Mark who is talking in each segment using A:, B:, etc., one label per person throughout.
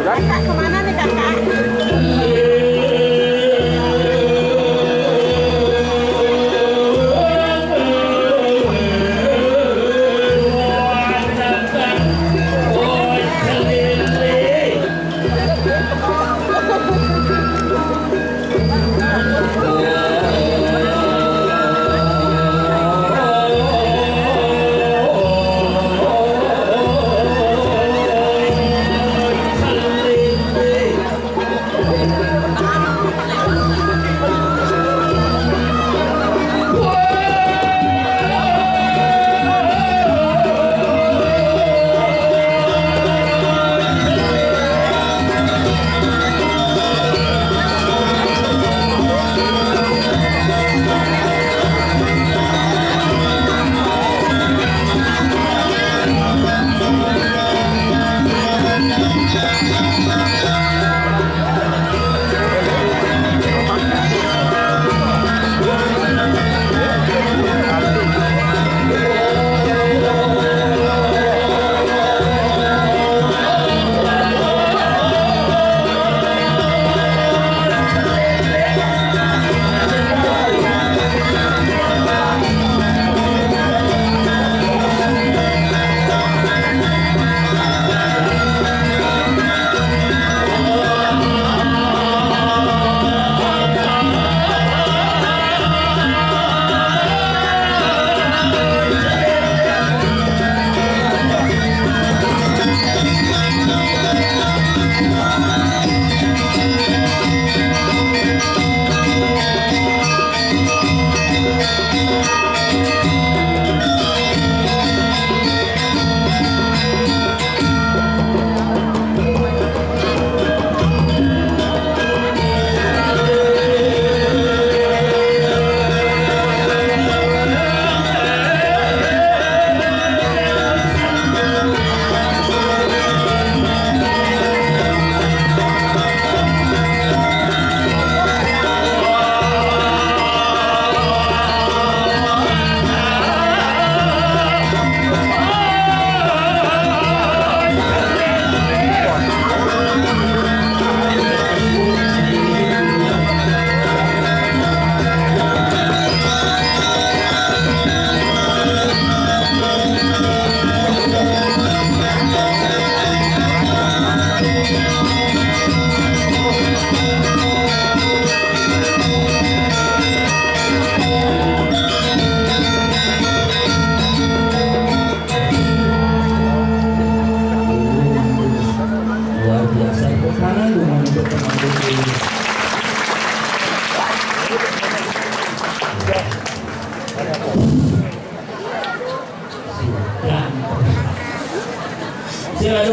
A: Kakak kemana nih kakak?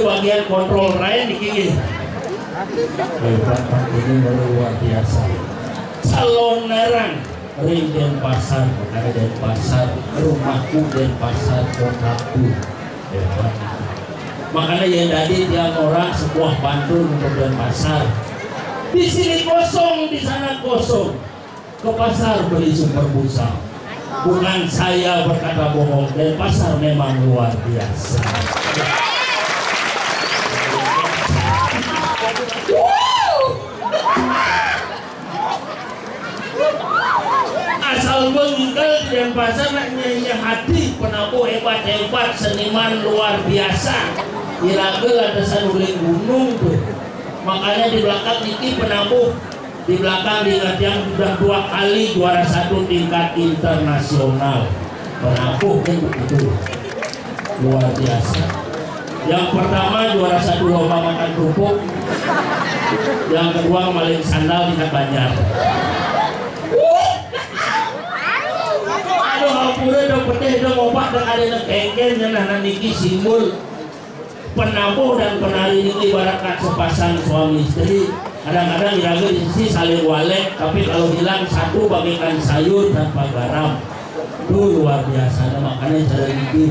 B: Bagian kontrol raya di kiri. Ini luar biasa. Salon nerang, Ring Pasar, ada Denpasar, rumahku Denpasar, kotaku. Makanya yang tadi tiang orang sebuah bantul untuk Denpasar. Di sini kosong, di sana kosong. Ke pasar beli sumber busa. Bukan saya berkata bohong, Denpasar memang luar biasa. Asal bengkel dan pasar nyanyi hati penabuh hebat-hebat seniman luar biasa. Iragel ada sanuling gunung tuh. Makanya di belakang ini penabuh Di belakang diingat yang sudah 2 kali juara 1 tingkat internasional. Menampung kan begitu. Luar biasa. Yang pertama juara 1 lomba makan kerupuk. Yang kedua maling sandal tingkat Banjar. Aduh, ampun dong petih dong obat dan ada kengken dan niki simbol penabuh dan penari ini ibaratkan sepasang suami istri. Kadang-kadang iraga di sisi saling walek, tapi kalau hilang satu bagaikan sayur tanpa garam. Itu luar biasa, makanya cara ini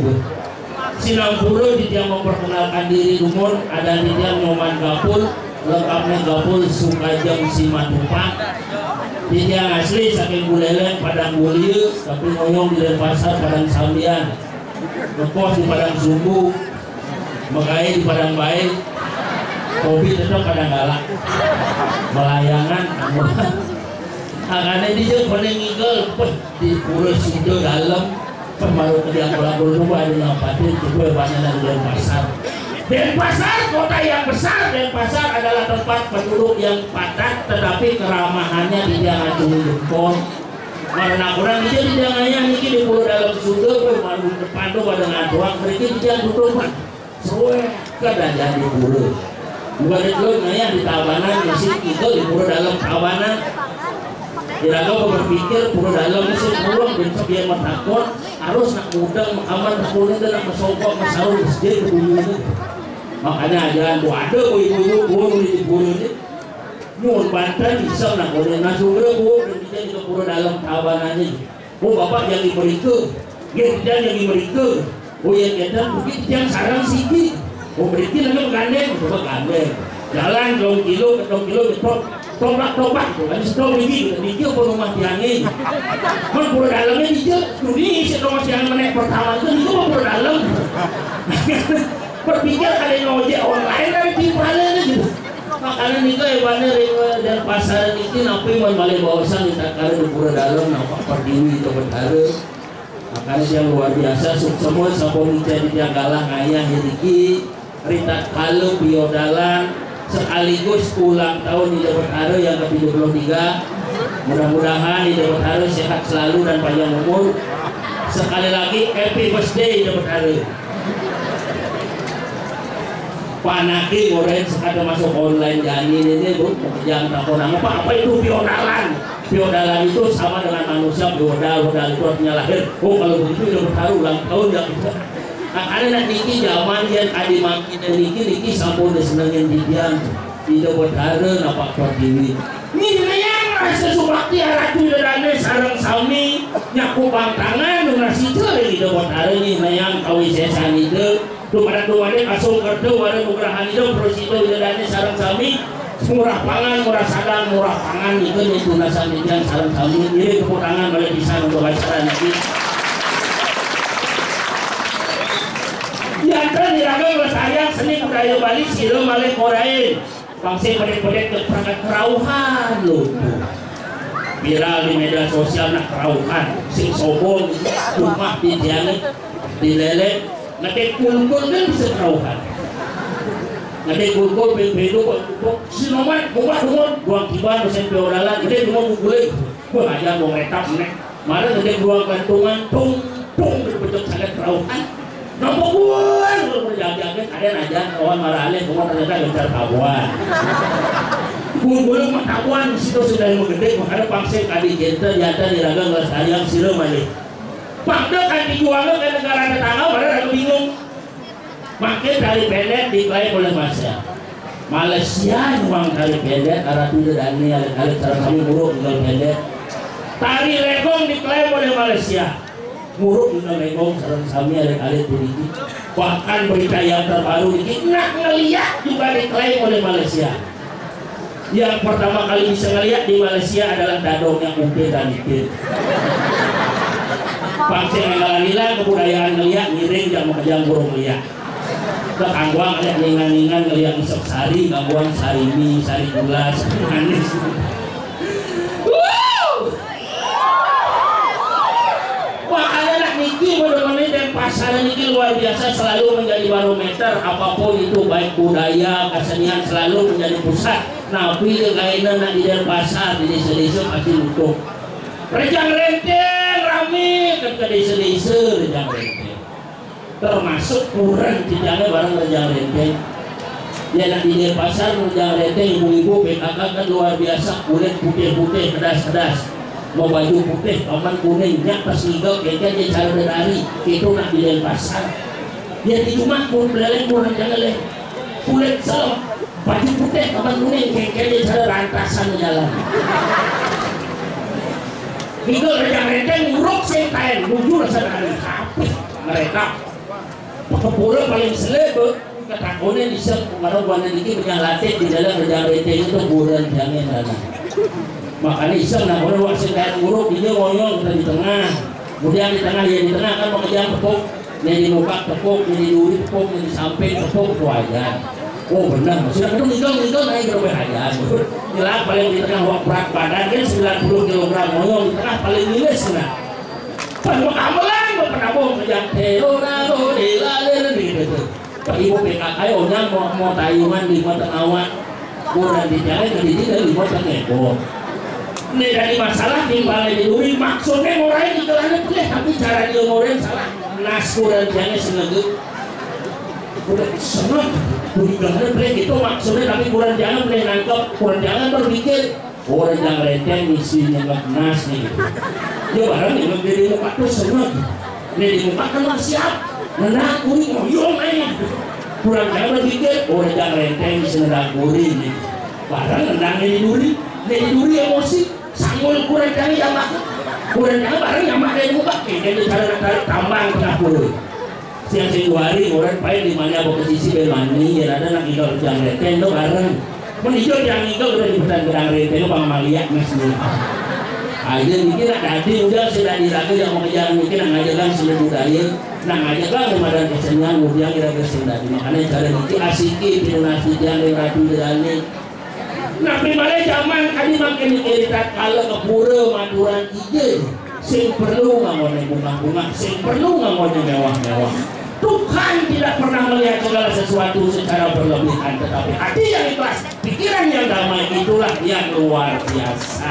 B: Sinampura di tiang memperkenalkan diri umur, ada di tiang nyoman gapul, lengkapnya gapul Sukajeng Simatupang. Di tiang asli saking Buleleng Padang Mulia, tapi ngoyong di Denpasar Padang Sambian, ngekos di Padang Sumbu, megai di Padang Baik, kopi tetap kadang galak, melayangan, akannya dia paling ngigel, di pura situ dalam, baru ke dia kolabor dua ada yang patin, itu banyak dari Denpasar. Denpasar kota yang besar, Denpasar adalah tempat penduduk yang padat, tetapi keramahannya tidak ngacungi jempol. Karena kurang dia tidak ngayah niki di pulau dalam surga, baru depan tuh pada ngatuang, mereka tidak tutup, soalnya kadang jadi pulau. Bukan itu ngayah di Tabanan, mesin itu di pulau dalam Tabanan. Tidak kau berpikir pulau dalam mesin pulau besok dia metakut harus nak mudang aman pulau dan nak mesokok mesarung masjid pulau ini. Makanya ajaran doa ada ibu-ibu pulau di pulau ini. Nyuwun Banten bisa nak boleh nasungre bu dan dia juga pulau dalam Tabanan ini. Oh bapak yang diberikan, dia yang diberikan. Oh yang kita mungkin yang sarang sikit. Oh berikan lagi gandeng, coba gandeng. Jalan 2 kilo ke 2 kilo topak kan stop ini dia pun rumah tiangin kan pulau dalamnya dia ini si rumah tiang menaik pertama itu pulau dalam berpikir kali ngojek online dari timpalnya gitu makanya nih hebatnya dan pasar ini napi balik bawasan di takar di pulau dalam nampak perdiwi itu bertaruh makanya yang luar biasa semua sabun jadi yang galah ngayah hiriki Rita Kalu Biodalan sekaligus ulang tahun di Dewatara yang ke-73. Mudah-mudahan di Dewatara sehat selalu dan panjang umur. Sekali lagi happy birthday Dewatara. Pak Naki goreng sekadar masuk online janin ini bu, jangan takut nama Pak apa itu biodalan? Biodalan itu sama dengan manusia biodal itu artinya lahir. Oh kalau begitu Dewatara ulang tahun ya kita. Karena niki zaman yang adi makin niki sampun disenengin didian di Dewatara napak pertiwi. Ini yang rasa subakti aratu dadane sarang sami nyaku bangtangan nasi teh di Dewatara ini yang kawi sesan itu tuh pada tuh ada kasung kerja ada nugrahan itu prosito dadane sarang sami murah pangan murah sadang murah pangan itu nasa didian sarang sami ini keputangan oleh bisa untuk acara nanti. Diantara diraga melestarikan seni budaya Bali siro malih korain bangsa pedek-pedek ke perangkat kerauhan loh viral di media sosial nak kerauhan sing sobong rumah di diangit dilelek ngetik kulkul kan bisa kerauhan ngetik kulkul bedo sinoman buat buang kiban dosen biodalan gede rumah bukule wah aja mau retap nek malah ngetik buang gantungan tung berbentuk sangat kerauhan nombor buan kalau berjaga-jaga ada aja kawan marah alih kawan ternyata gencar kawan belum tabuan situ sudah yang gede makanya pangse kadi jenta dianta diraga nggak sayang siram alih pangda kan dijualnya ke negara tetangga padahal aku bingung makin dari pendek diklaim oleh Malaysia memang dari pendek arah tidak dan ini alih cara kami buruk tinggal pendek tari legong diklaim oleh Malaysia buruk juga legong sarang sami alit-alit begitu bahkan berita yang terbaru dikit nak ngeliat juga diklaim oleh Malaysia yang pertama kali bisa ngeliat di Malaysia adalah dadongnya Uke dan Ipin pangsi ngelalila kebudayaan ngeliat ngiring jam kejang burung ngeliat ke kangguang ada ningan-ningan ngeliat isok sari kangguang sari mie, sari gula, sari manis niki benar-benar dan pasar niki luar biasa selalu menjadi barometer apapun itu baik budaya kesenian selalu menjadi pusat Napi ke kaina nak di pasar di desa-desa pasti nutup. Rejang renteng rame ke desa-desa rejang renteng. Termasuk kurang tidaknya barang rejang renteng. Dia nak di pasar rejang renteng ibu-ibu PKK kan luar biasa, kulit putih-putih pedas-pedas. Mau baju putih, kaman kuning, nyak pas hijau, kayaknya dia cara berlari. Itu nak di pasar. Dia di rumah pun beleng kurang jangan leh. Kulit salam, baju putih, kaman kuning, kayaknya dia cara rantasan jalan. Itu rejang renteng nguruk setain, jujur sekali tapi mereka kepulauan paling selebut ketakunan bisa pengaruh warna ini menyalatin di dalam rejang renteng itu bulan jangan lana. Makanya iseng nak orang waktu kayak nguruk dia ngoyong kita di tengah, kemudian di tengah ya di tengah kan mengejar tepuk, yang di muka tepuk, yang di duri tepuk, yang di samping tepuk itu aja. Oh benar, maksudnya itu nikah naik berapa aja. Jelas paling di tengah berat badan kan 90 kg ngoyong di tengah paling milis nah. Pada kamelan pernah mau kerja terora dilalir gitu. Pak ibu PKK orang mau tayungan di mata awan, kurang dijalan jadi tidak di mata ngebo. Ini dari masalah timbal di duri maksudnya orang itu lah boleh tapi cara dia orang salah. Nas kurang jangan sengaja. Udah senang. Bukan boleh itu maksudnya tapi kurang jangan boleh nangkep, kurang jangan berpikir orang yang renteng misinya nggak nas nih. Dia barang yang di muka tuh senang. Ini di muka kan lah siap. Nendak kuning ngoyong aja. Kurang jangan berpikir orang yang renteng bisa nendak kuning nih. Barang nendangnya di duri emosi. Sanggul kurang jangan yang makan. Kurang jangan barang yang makan di muka. Kayaknya cara tambang tengah puluh. Siang 2 hari orang paling di mana posisi bermani ya ada nak hijau jang reten itu bareng menhijau jang hijau udah di pedang reten itu bang maliak mas nih aja mikir nak dadi udah sudah diraga yang mau kejar mikir nak ngajarkan sudah budaya nak ngajarkan ramadan kesenangan kemudian kira kesenangan makanya cara mikir asiki pinunasi jangan ratu jalan nak primanya zaman kami makin iritat kalau ke pura Maduran ije sing perlu nggak mau bunga-bunga sing perlu nggak mau mewah-mewah. Tuhan tidak pernah melihat segala sesuatu secara berlebihan, tetapi hati yang ikhlas, pikiran yang damai itulah yang luar biasa.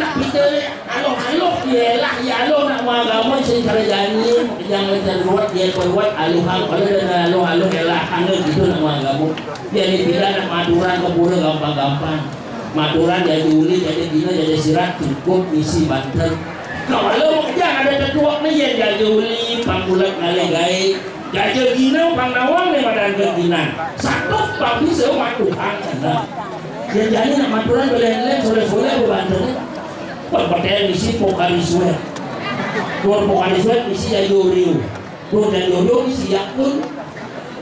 B: Nak pikir, halo, ialah ya halo nak agama secara janji, jangan terbuat dia berbuat aluhang, kalau ada halo ialah hanya gitu nak agama. Dia dipilih nak Maduran keburu gampang-gampang. Maduran jadi uli, jadi dina, jadi sirat cukup misi Banten. Kalau jangan ada ketua nih yang jadi uli, panggulat ngalegai, jadi dina, pangnawang nih badan keginan. Satu pagi semua Tuhan sana. Dia jadi nak Maduran belen-belen sore-sore Banten. Perpercayaan misi Pokari Suet. Dua Pokari Suet misi Yayuriu. Dua Yayuriu misi Yakun.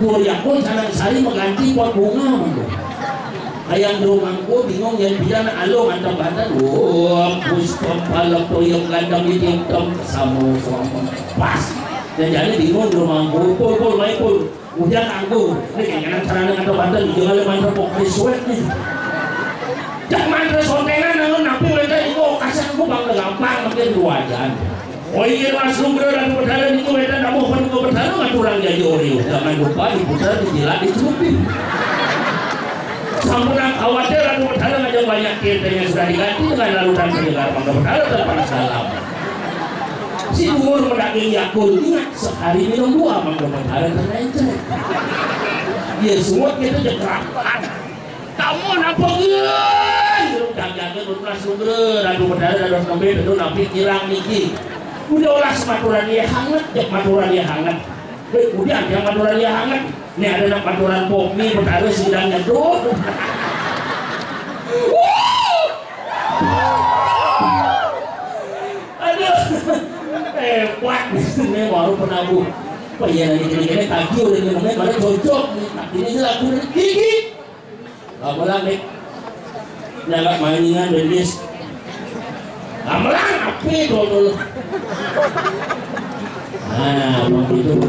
B: Dua Yakun Sanang Sari mengganti pot bunga mangga. Ayam rumahku bingung yang bilang alo antang Banten. Wah, puspom palak toyong gandang itu tom sama pas. Dan jadi bingung rumahku. Pul main pul. Udah tanggung. Ini kayaknya caranya antang Banten juga le mantra Pokari Suet nih. Jak mantra sontengan nangun napi mereka itu kasih aku bangga gampang makin ruajan. Oh iya mas lumber dan berdalan itu mereka tak mau perlu berdalan nggak kurang jadi oriu. Jangan lupa diputar dijilat dicelupin. Sampurna khawatir aku berdalam aja banyak kirtanya sudah diganti dengan laluran penyegar bangga berdalam terpanas dalam. Si umur mendaging Yakul ingat sehari minum 2 bangga berdalam terlencet. Dia semua kita jekerakan. Kamu nampak gila? Jangan-jangan berkelas lumber dan berdalam dan kembali tentu nampik kirang niki. Udah olah sematuran dia hangat, jak maturan dia hangat. Kemudian yang maturan dia hangat. Ini ada nak paturan pokmi bertaruh sidangnya tuh. Aduh, hebat ini baru penabuh. Wah iya nanti kira-kira kaki udah ngomongnya malah cocok. Ini laku gigi. Gamelang nih, nyagak mainan bendis. Gamelang apa dulu? Nah, begitu.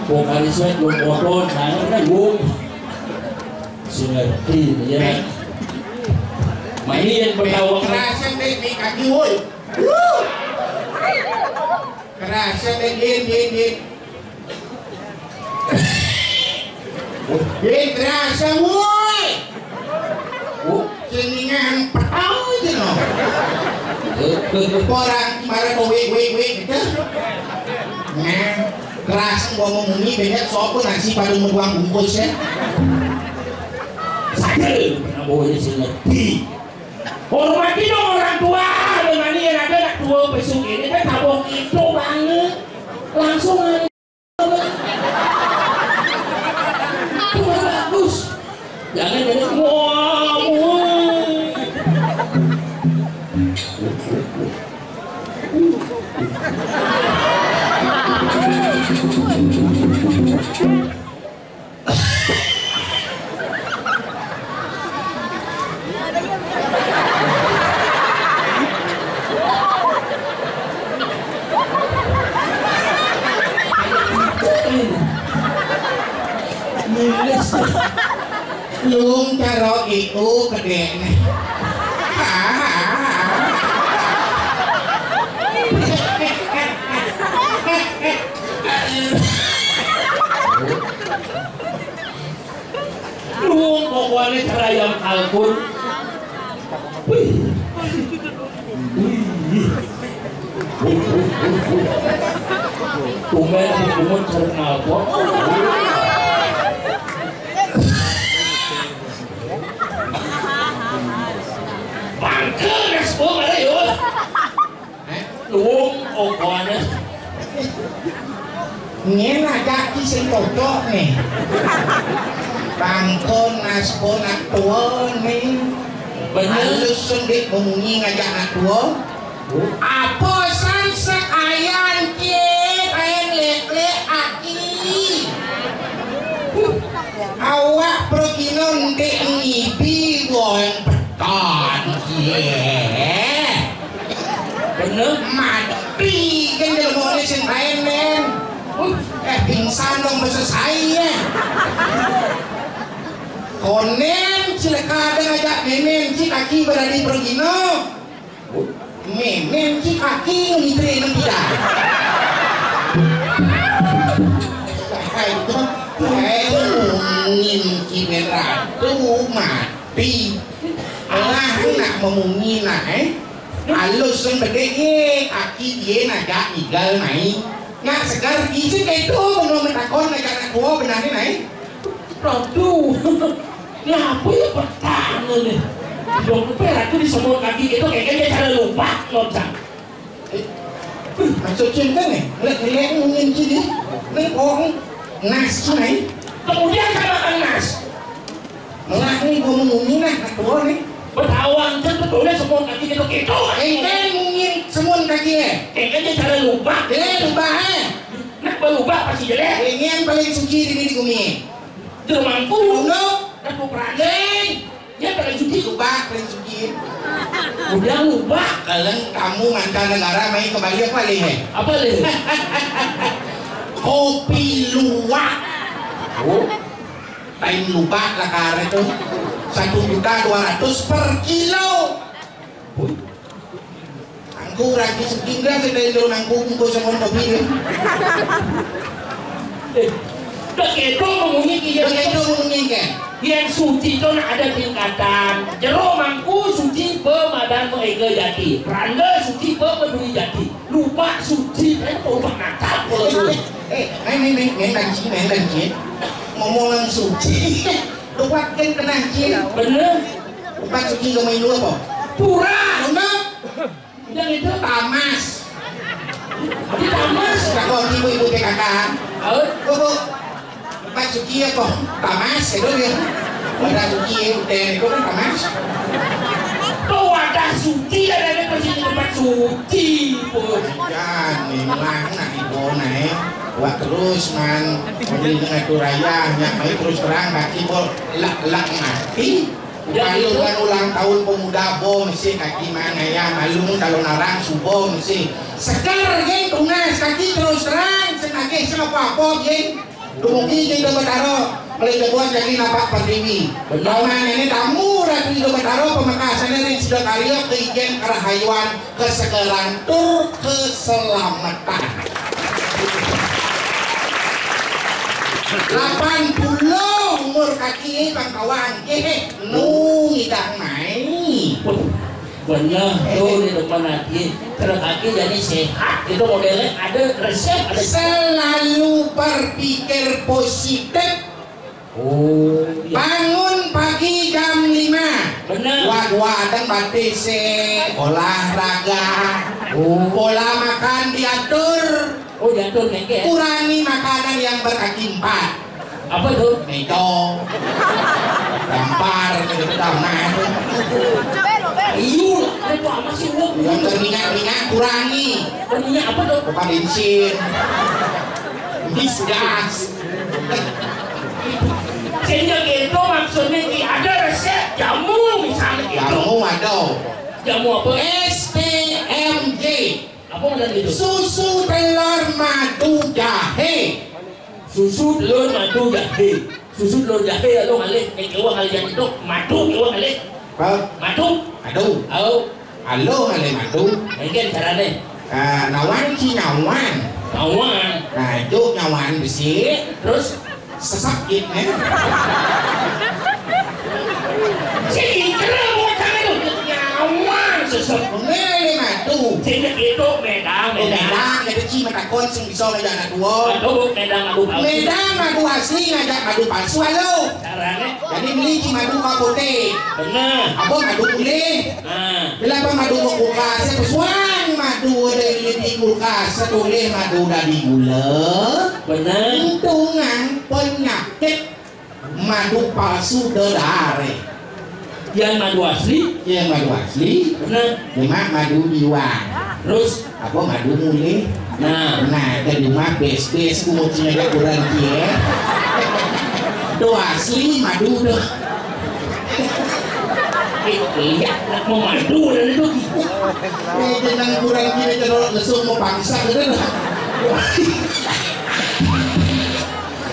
B: Bukan sweat belum bodoh, saya kan bung. Singerti ya. Main yang bertawang.
C: Kerasa deh di kaki woi. Kerasa deh din. Din kerasa woi. Seningan petau aja no. Orang kemarin kau wik gitu. Nah, kerasa ngomong ini banyak sopo nasi pada membuang bungkus ya.
B: Saya pernah bawa sih ngerti. Hormati dong orang tua. Dengan yang ada anak tua besok ini kan tabung itu banget. Langsung aja. Itu bagus. Jangan jadi
C: Lung karo itu kedeknya.
B: Lung pokoknya cara yang kalkun. Tumben kumut cara kalkun. Bangker semua ada yuk. Lung pokoknya.
C: Ngena kaki sing cocok nih. Bangkon naspon nak tua nih. Halus sendik memunyi ngajak nak tua. Apa sansak ayan kit ayan lek aki. Awak pergi nonde ngibi goen petan kit.
B: Bener
C: Mati kan dalam orang sing lain men. Pingsan dong bahasa saya. Konen sila kadang ajak memen si kaki berani pergi no. Memen si kaki ngitri nang tidak. Mungin kimerat tu mati. Allah nak memungi nak halus yang bedanya kaki dia naga igal naik. Nak segar gizi kayak itu belum metakon anak tua benarnya naik.
B: Aduh, ini apa ya pertama nih? Dokter aku di semua kaki itu kayaknya cara lupa loncang.
C: Maksud cinta nih, lihat mungkin sini, nih orang nas nih.
B: Kemudian saya makan nas.
C: Malah nih gua mungkin lah, tua nih.
B: Bertawang kan betulnya semua kaki itu gitu.
C: Kayaknya mungkin semua kakinya.
B: Kayaknya cara lupa.
C: Lupa
B: Nak berubah pasti jelek.
C: Ini yang paling suci di bumi.
B: Jermanku.
C: Uno,
B: Aku berani. Dia paling suci.
C: lupa paling suci.
B: Udah lupa.
C: Kalian kamu mancanegara main kembali apa leh?
B: Apa leh?
C: Kopi luwak. Oh, lain lupa lah karena itu 1.200.000 per kilo. Angku lagi setinggal sedang daun angku untuk semua kopi ni.
B: Udah keto ngomongin dia.
C: Begitu mengingat.
B: Yang suci itu ada tingkatan. Jero mangku suci pemadan mengega jati. Randa suci pemeduli jati. Lupa suci kan lupa nakal kalau tu.
C: Main danci. Ngomong suci. Lupa kan kena cik.
B: Bener.
C: Lupa suci lo main dua apa?
B: Pura.
C: Benar.
B: Yang itu
C: Tamas.
B: di tamas.
C: Kalau ibu-ibu ke kakak. Bu. Lupa suci apa? Tamas itu dia. Wadah suci itu kan tamas.
B: Kau wadah suci ada di sini tempat suci.
C: Ya, memang nak ibu naik. Buat terus man. Jadi dengan itu raya, nyamai terus terang kaki bol lak mati. Kalau kan ulang tahun pemuda bo mesti kaki mana ya malum kalau narang subuh mesti segar geng tunas kaki terus terang senagih sama apa geng Dumugi jeung Doba Taro beli kebuan jadi napak pertiwi. Lawan ini tamu ratu Doba Taro pemekasan ring sudah karya keigen kerahayuan kesegeran tur keselamatan. 80 umur kaki bang kawan nu ngidang naik
B: bener tuh di depan hati terus kaki jadi sehat itu modelnya ada resep ada
C: selalu berpikir positif.
B: Oh iya.
C: Bangun pagi jam 5
B: bener
C: waduh batis olahraga pola makan diatur.
B: Oh diatur kayak
C: kurangi makanan yang berkaki 4.
B: apa tuh?
C: Itu gampar
B: iya itu apa sih
C: yang berminyak-minyak kurangi
B: minyak apa tuh?
C: bukan bensin gas
B: sehingga gitu maksudnya ada resep jamu misalnya gitu jamu apa?
C: STMJ
B: apa udah gitu?
C: susu telur madu jahe
B: susu telur madu jahe susu telur jahe lo ngalik kewa kalian itu madu kewa ngalik madu halo ngalik madu mungkin caranya
C: nawan si nyawan nah itu nyawan besi
B: terus
C: sesakit
B: sih kira mau cari itu nyawan sesek
C: ngeli madu
B: sehingga itu medang
C: jadi ci matakon sing bisa ngajak anak dua medang madu asli ngajak madu palsu halo
B: caranya
C: jadi beli ci madu kapote
B: bener
C: abang madu kulit bila apa madu ke kulkas pesuan madu dari kulkas setulih madu dari gula
B: bener
C: untungan penyakit madu palsu dedare
B: yang madu asli bener
C: lima madu biwang
B: terus
C: apa madu mulai
B: nah
C: kedua bes kumucinya ada kurang kia do asli madu do
B: lihat mau madu dan itu
C: dengan kurang kia kalau lesung mau paksa gitu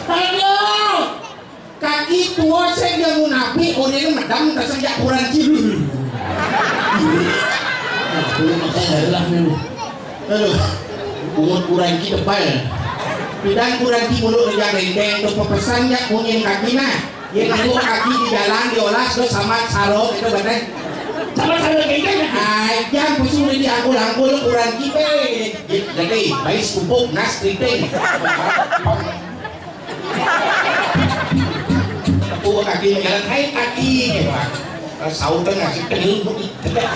C: halo kaki tua saya dia munafi udah medang tak sejak kurang kia
B: adalah nih
C: aduh umur kurang ki tebal bidang kurang ki mulut yang rendeng untuk pepesan ya mungkin kaki nah yang aku kaki di jalan diolah terus sama sarok itu bener
B: sama sarok kayak gini
C: aja pusing di angkul kurang ki jadi baik skupuk nas kriting aku kaki jalan hai kaki sau tengah si kenil tidak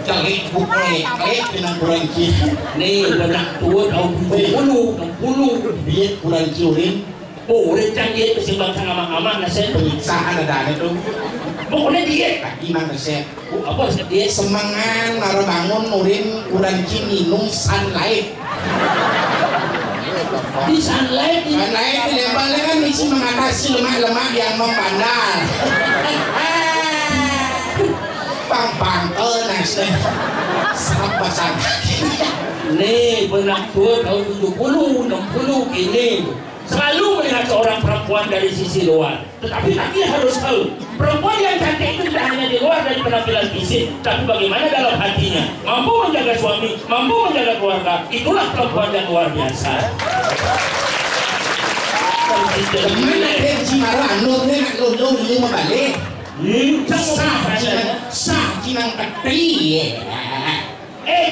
C: Calik bukan dengan kurang ciri
B: nih benak tua tahun 60
C: dia kurang ciurin
B: boleh canggih kesimbang sama aman nasi
C: penyiksaan ada itu
B: pokoknya dia
C: kaki mana sih
B: apa sih dia
C: semangat naruh bangun nurin kurang ciri minum sunlight
B: di sunlight
C: itu lebalnya kan isi mengatasi lemak-lemak yang membandar pang nasi apa sana
B: nih benak tua tahun 70 60 ini selalu melihat seorang perempuan dari sisi luar tetapi lagi harus tahu perempuan yang cantik itu tidak hanya di luar dari penampilan fisik tapi bagaimana dalam hatinya mampu menjaga suami mampu menjaga keluarga itulah perempuan yang luar biasa
C: mana dia si marah nur dia nak lulu lima balik sah cinang keti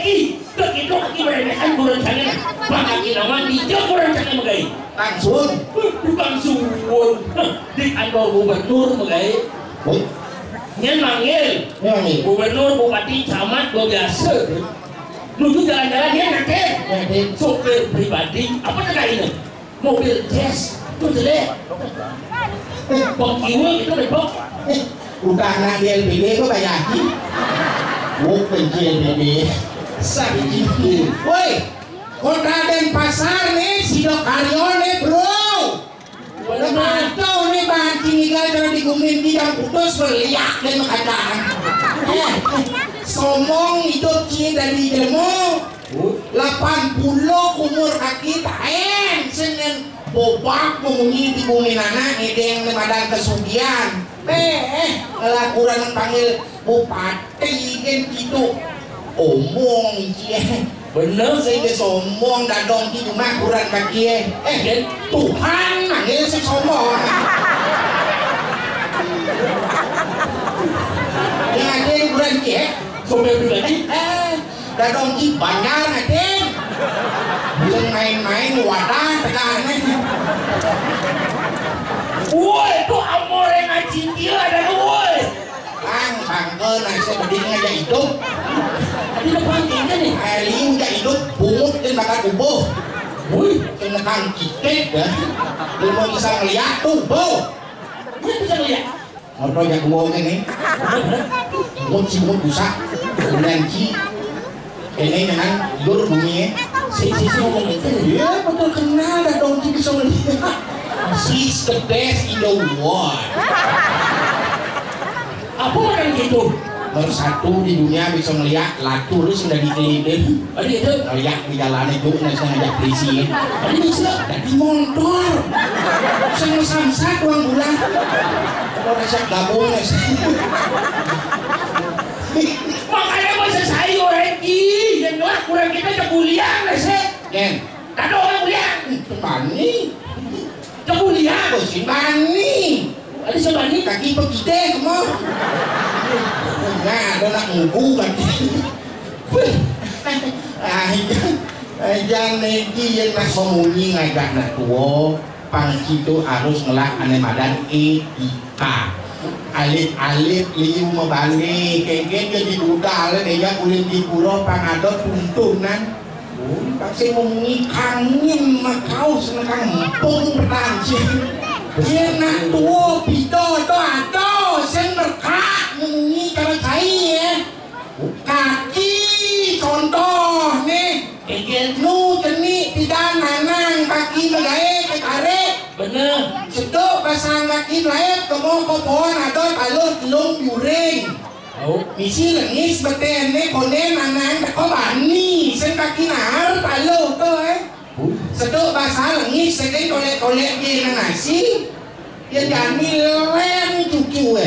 B: ki begitu ki meremehkan kurang canggih maka kita mandi dia kurang canggih megai
C: langsung
B: bukan suwun di kantor gubernur megai nyen manggil gubernur bupati camat gue biasa nuju jalan-jalan dia nanti sopir pribadi apa tanda ini mobil jazz itu jelek pengkiwa itu depok
C: udah nak di LPD kok bayaki bukan di LPD sakit woi kota Denpasar nih sidok karyo nih bro Lemanto nih bahan cinigal jangan digumin di yang putus berliak dan makadaan somong hidup cini dari ilmu 80 umur kaki taen sengen bobak memunyi di bumi nana ngedeng di badan kesugian ngelakuran panggil bupati kan gitu omong cie bener saya dia sombong dadong di rumah kurang kaki Tuhan manggil si sombong yang ada yang kurang cie sombong lagi dadong di banyak ada yang main-main wadah tegangan woi itu amor yang ngacin dia ada woi bangke nah saya berdiri ngajak hidup tapi depan ini nih liu ngajak hidup bungut dan bakal kubuh woi kenekan kiket ya lu mau bisa ngeliat tuh bo dia bisa ngeliat motor yang ngomong ini bungut si bungut busak kemudian ci ini dengan dur bunyi si ngomong itu ya betul kenal dah dong ci bisa ngeliat she's the best in the world apa kan gitu nomor 1 di dunia bisa melihat latur sudah diteliti ada itu lihat di jalan itu saya ngajak polisi ada bisa jadi motor saya samsak uang bulan kalau rasa gabung makanya masa saya orang ini yang lah kurang kita kebulian sih kan kado orang bulian kemani kebulian si mani ada sebani kaki pegide kemau nah ada nak ngubu kan jangan lagi yang nak memunyi ngajak nak tua pangki itu harus ngelak aneh madan etika alit-alit liu membalik kengken jadi budal dia kulit di pura pangadot tuntunan pasti memunyi kangen makau senang empung pertanci dia nak tua pito to ato sen berkak memunyi kalau saya kaki contoh nih nu jenik tidak nanang kaki megae ketarik bener sedok pasang kaki layak kemo pohon atau kalau telung yuring misi lengis beten nih konen nanang kau bani sen kaki nar kalau to sedok bahasa lengis sedek kolek-kolek di nasi dia jamil len cucu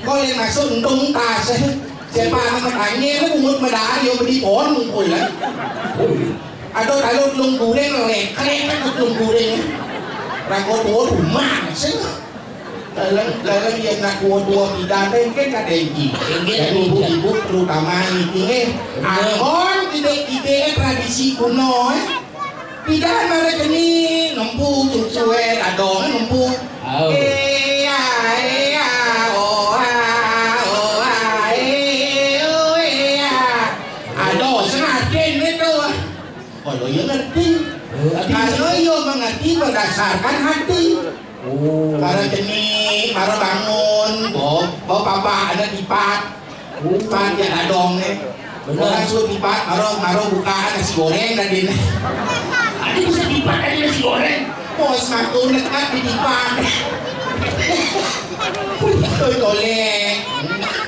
C: kolek masuk untung tas siapa nama tanya lu umut medar yo beli pohon mungkul lah aduh kalau telung goreng lek kan telung goreng rago tua rumah sih lalang yang nak tua tidak kan kadengi jadi ibu-ibu terutama ini angon ide tradisi kuno tidak mereka ni nempu cucuet adong nempu aduh semakin itu kalau yang ngerti kalau yang mengerti berdasarkan hati para jenis para bangun bawa papa ada tipat ya adong bukan suruh tipat maro bukaan nasi goreng tadi ada bisa tipat ada nasi goreng pos matur dekat di tipat golek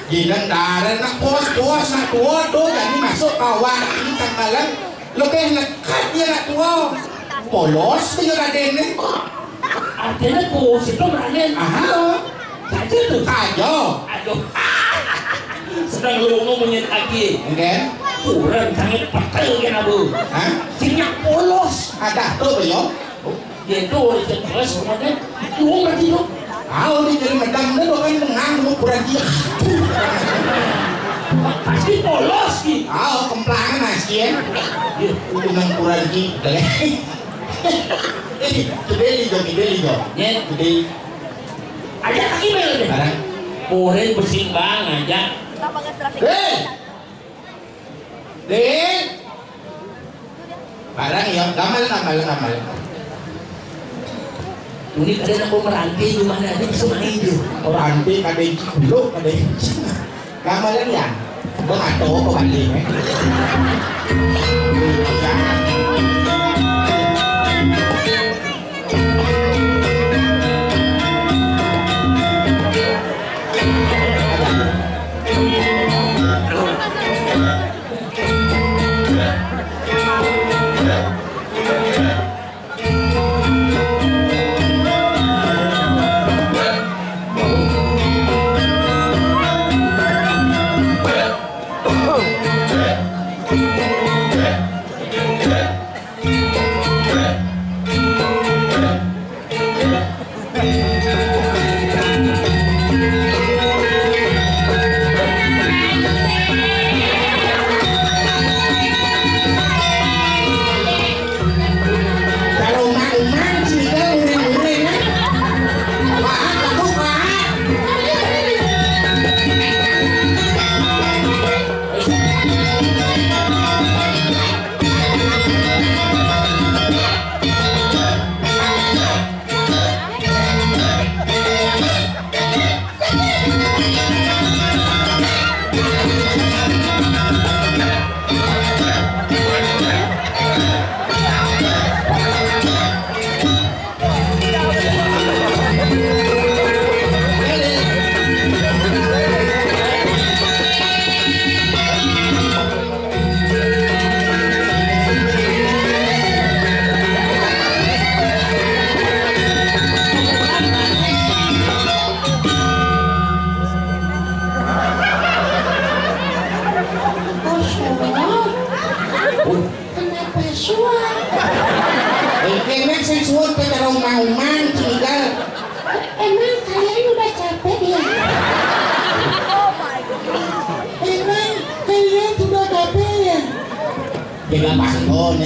C: gilang darah nak pos nak tua tuh jadi masuk kawan ini tanggalan lo kayak lekat dia nak tua polos dia raden nih artinya pos itu raden saja tuh aduh sedang lu ngomongin lagi kan kurang sangat pakai kan abu sinyak polos ada tuh belum dia tuh terus semuanya lu ngerti lu kalau di jadi medang dia kan menang lu kurang dia pasti polos ki kemplangan asien itu nang kurang ki gede ligo gede aja kaki mel deh boleh bersimbang aja Den barang ya gamal ini kadang aku merantai di mana ada bisa main tuh merantai kadang cikuluk kadang gamalan ya bang atau apa balik Nek sing suwun ke cara umang-umang tinggal.
A: Emang kalian udah capek ya? Emang kalian sudah capek ya?
C: Jangan bangun.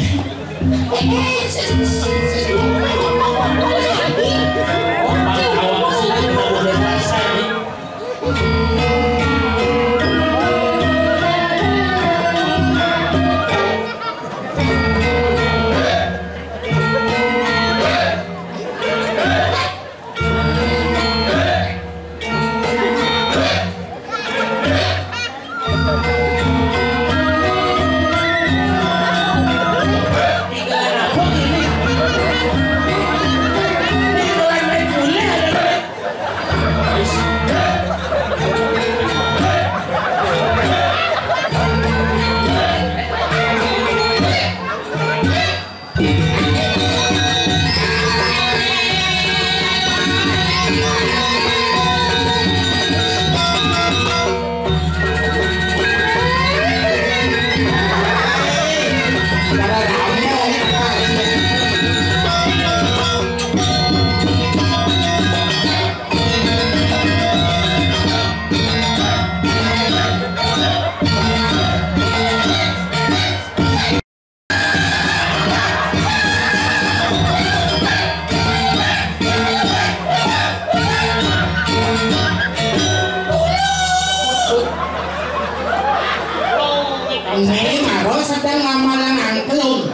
C: Ini maro sedang ngamalan angklung.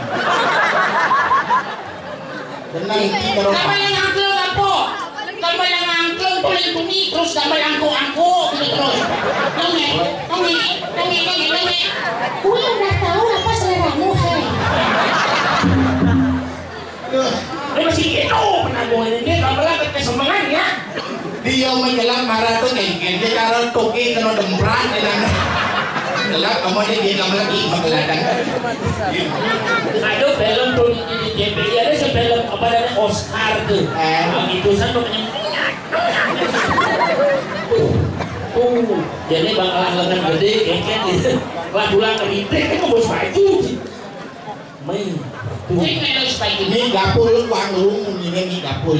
C: Tenang terus.
D: Ngamalan angklung apa? Ngamalan angklung boleh bunyi terus ngamalan angko-angko gitu terus. Nonge.
A: Gue udah tahu apa seleramu, hai.
B: Masih gitu penanggungan ini gamelan kesemangan ya.
C: Dia menjelang marah tuh kayak dia cara toki kena demprat dan gelap kemudian dia lama lagi menggeladang.
B: Ada film tuh di JPI ada film apa namanya Oscar tuh. Itu satu jadi bakalan lengan gede keket gitu. Lagu-lagu ngeritik kan bos baju. Main.
C: Ini gapul wangung ini gapul.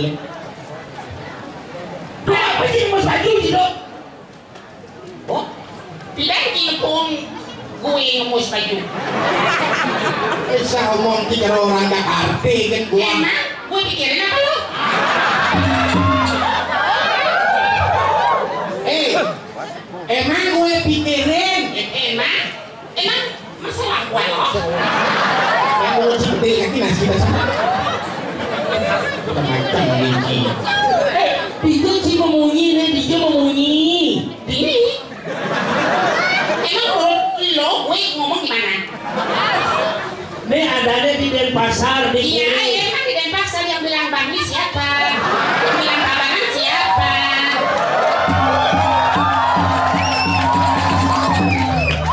B: Apa sih bos baju sih dok?
D: Oh, tidak dilempung gue ngemus baju.
C: Bisa ngomong tiga orang gak arti kan gua.
D: Emang gue pikirin apa lo?
C: Emang gue pikirin.
D: Emang masalah gue lo?
C: Yang mau seperti lagi nasi basah. Macam ini.
B: Dia sih memunyi nih, dia memunyi.
D: Ini? Emang lo gue ngomong gimana?
B: Nih adanya di Denpasar di
D: Iya, emang di Denpasar yang bilang Bangli siapa? Yang bilang Tabanan siapa?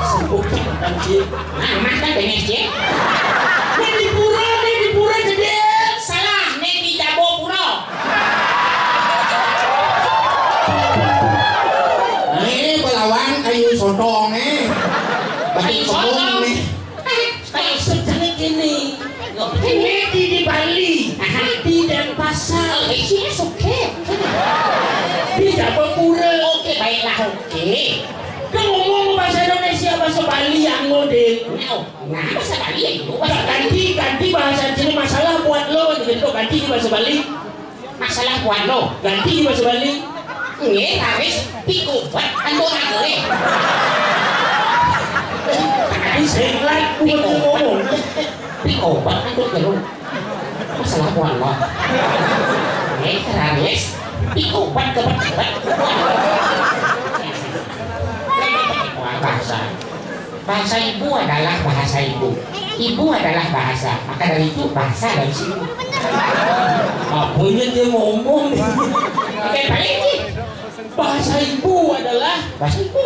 B: Sibuk cepetan sih.
D: Nah, mas kan banyak sih.
B: Nih di pura jadi.
D: Salah, nih di Jabopuro.
C: Ini pelawan kayu sotong
D: Kayu sotong.
B: Kayak sejenis gini. Ini di Bali, di Denpasar,
D: Isinya oke.
B: di Jabapura.
D: Oke, baiklah oke.
B: Kan ngomong bahasa Indonesia, bahasa Bali yang ngode.
D: Nah, bahasa Bali ya itu. Bahasa Bali.
B: Ganti bahasa sini masalah buat lo, gitu ganti di bahasa Bali.
D: Masalah buat lo.
B: Ganti di bahasa Bali.
D: Nggih, harus pikubat ando ngagere.
B: Ini senglat buat ngomong.
D: Pikubat ando gerung. Masalah buat lo. Nggih, harus pikubat kebat. Bahasa ibu adalah bahasa ibu. Ibu adalah bahasa. Maka dari itu bahasa dari sini.
B: Apanya dia ngomong?
D: Oke, balik nih.
B: Bahasa ibu adalah
D: Bahasa ibu.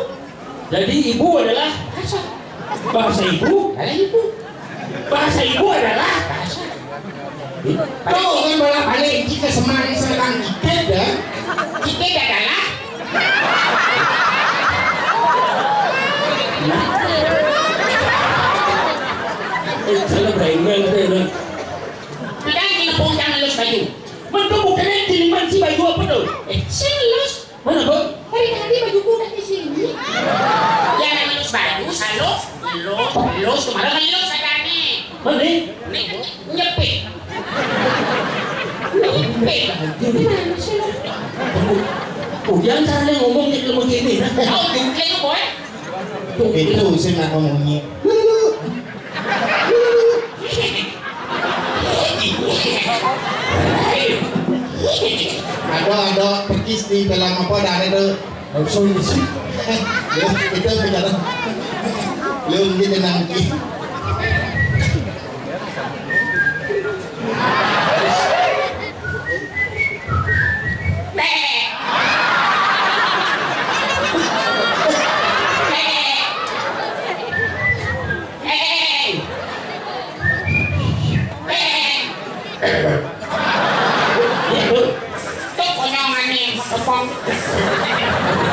B: jadi ibu adalah
D: Bahasa.
B: bahasa ibu.
D: Adalah ibu.
B: Bahasa ibu adalah
D: Bahasa.
C: Tuh kan bola balik kita semangat serang kita dah.
D: Kita adalah
B: salah brainwell deh.
D: tidak dilempung yang baju.
B: Mentubuh kalian kiriman si baju apa tuh?
D: Selus.
B: Mana bang?
A: Dari tadi bajuku udah di sini.
D: Jangan ngelus baju, salus. Lus, kemarin ngelus ada nih.
B: Mana?
D: Nih, nyepit. Nyepit.
A: Gimana sih lo?
B: Jangan caranya ngomong kayak begini.
D: Oh, dukle ko boy.
C: Itu sih nak ngomongnya. Ada perkis di dalam apa dah itu.
B: Sorry sih.
C: Kita bicara. Belum kita nanti.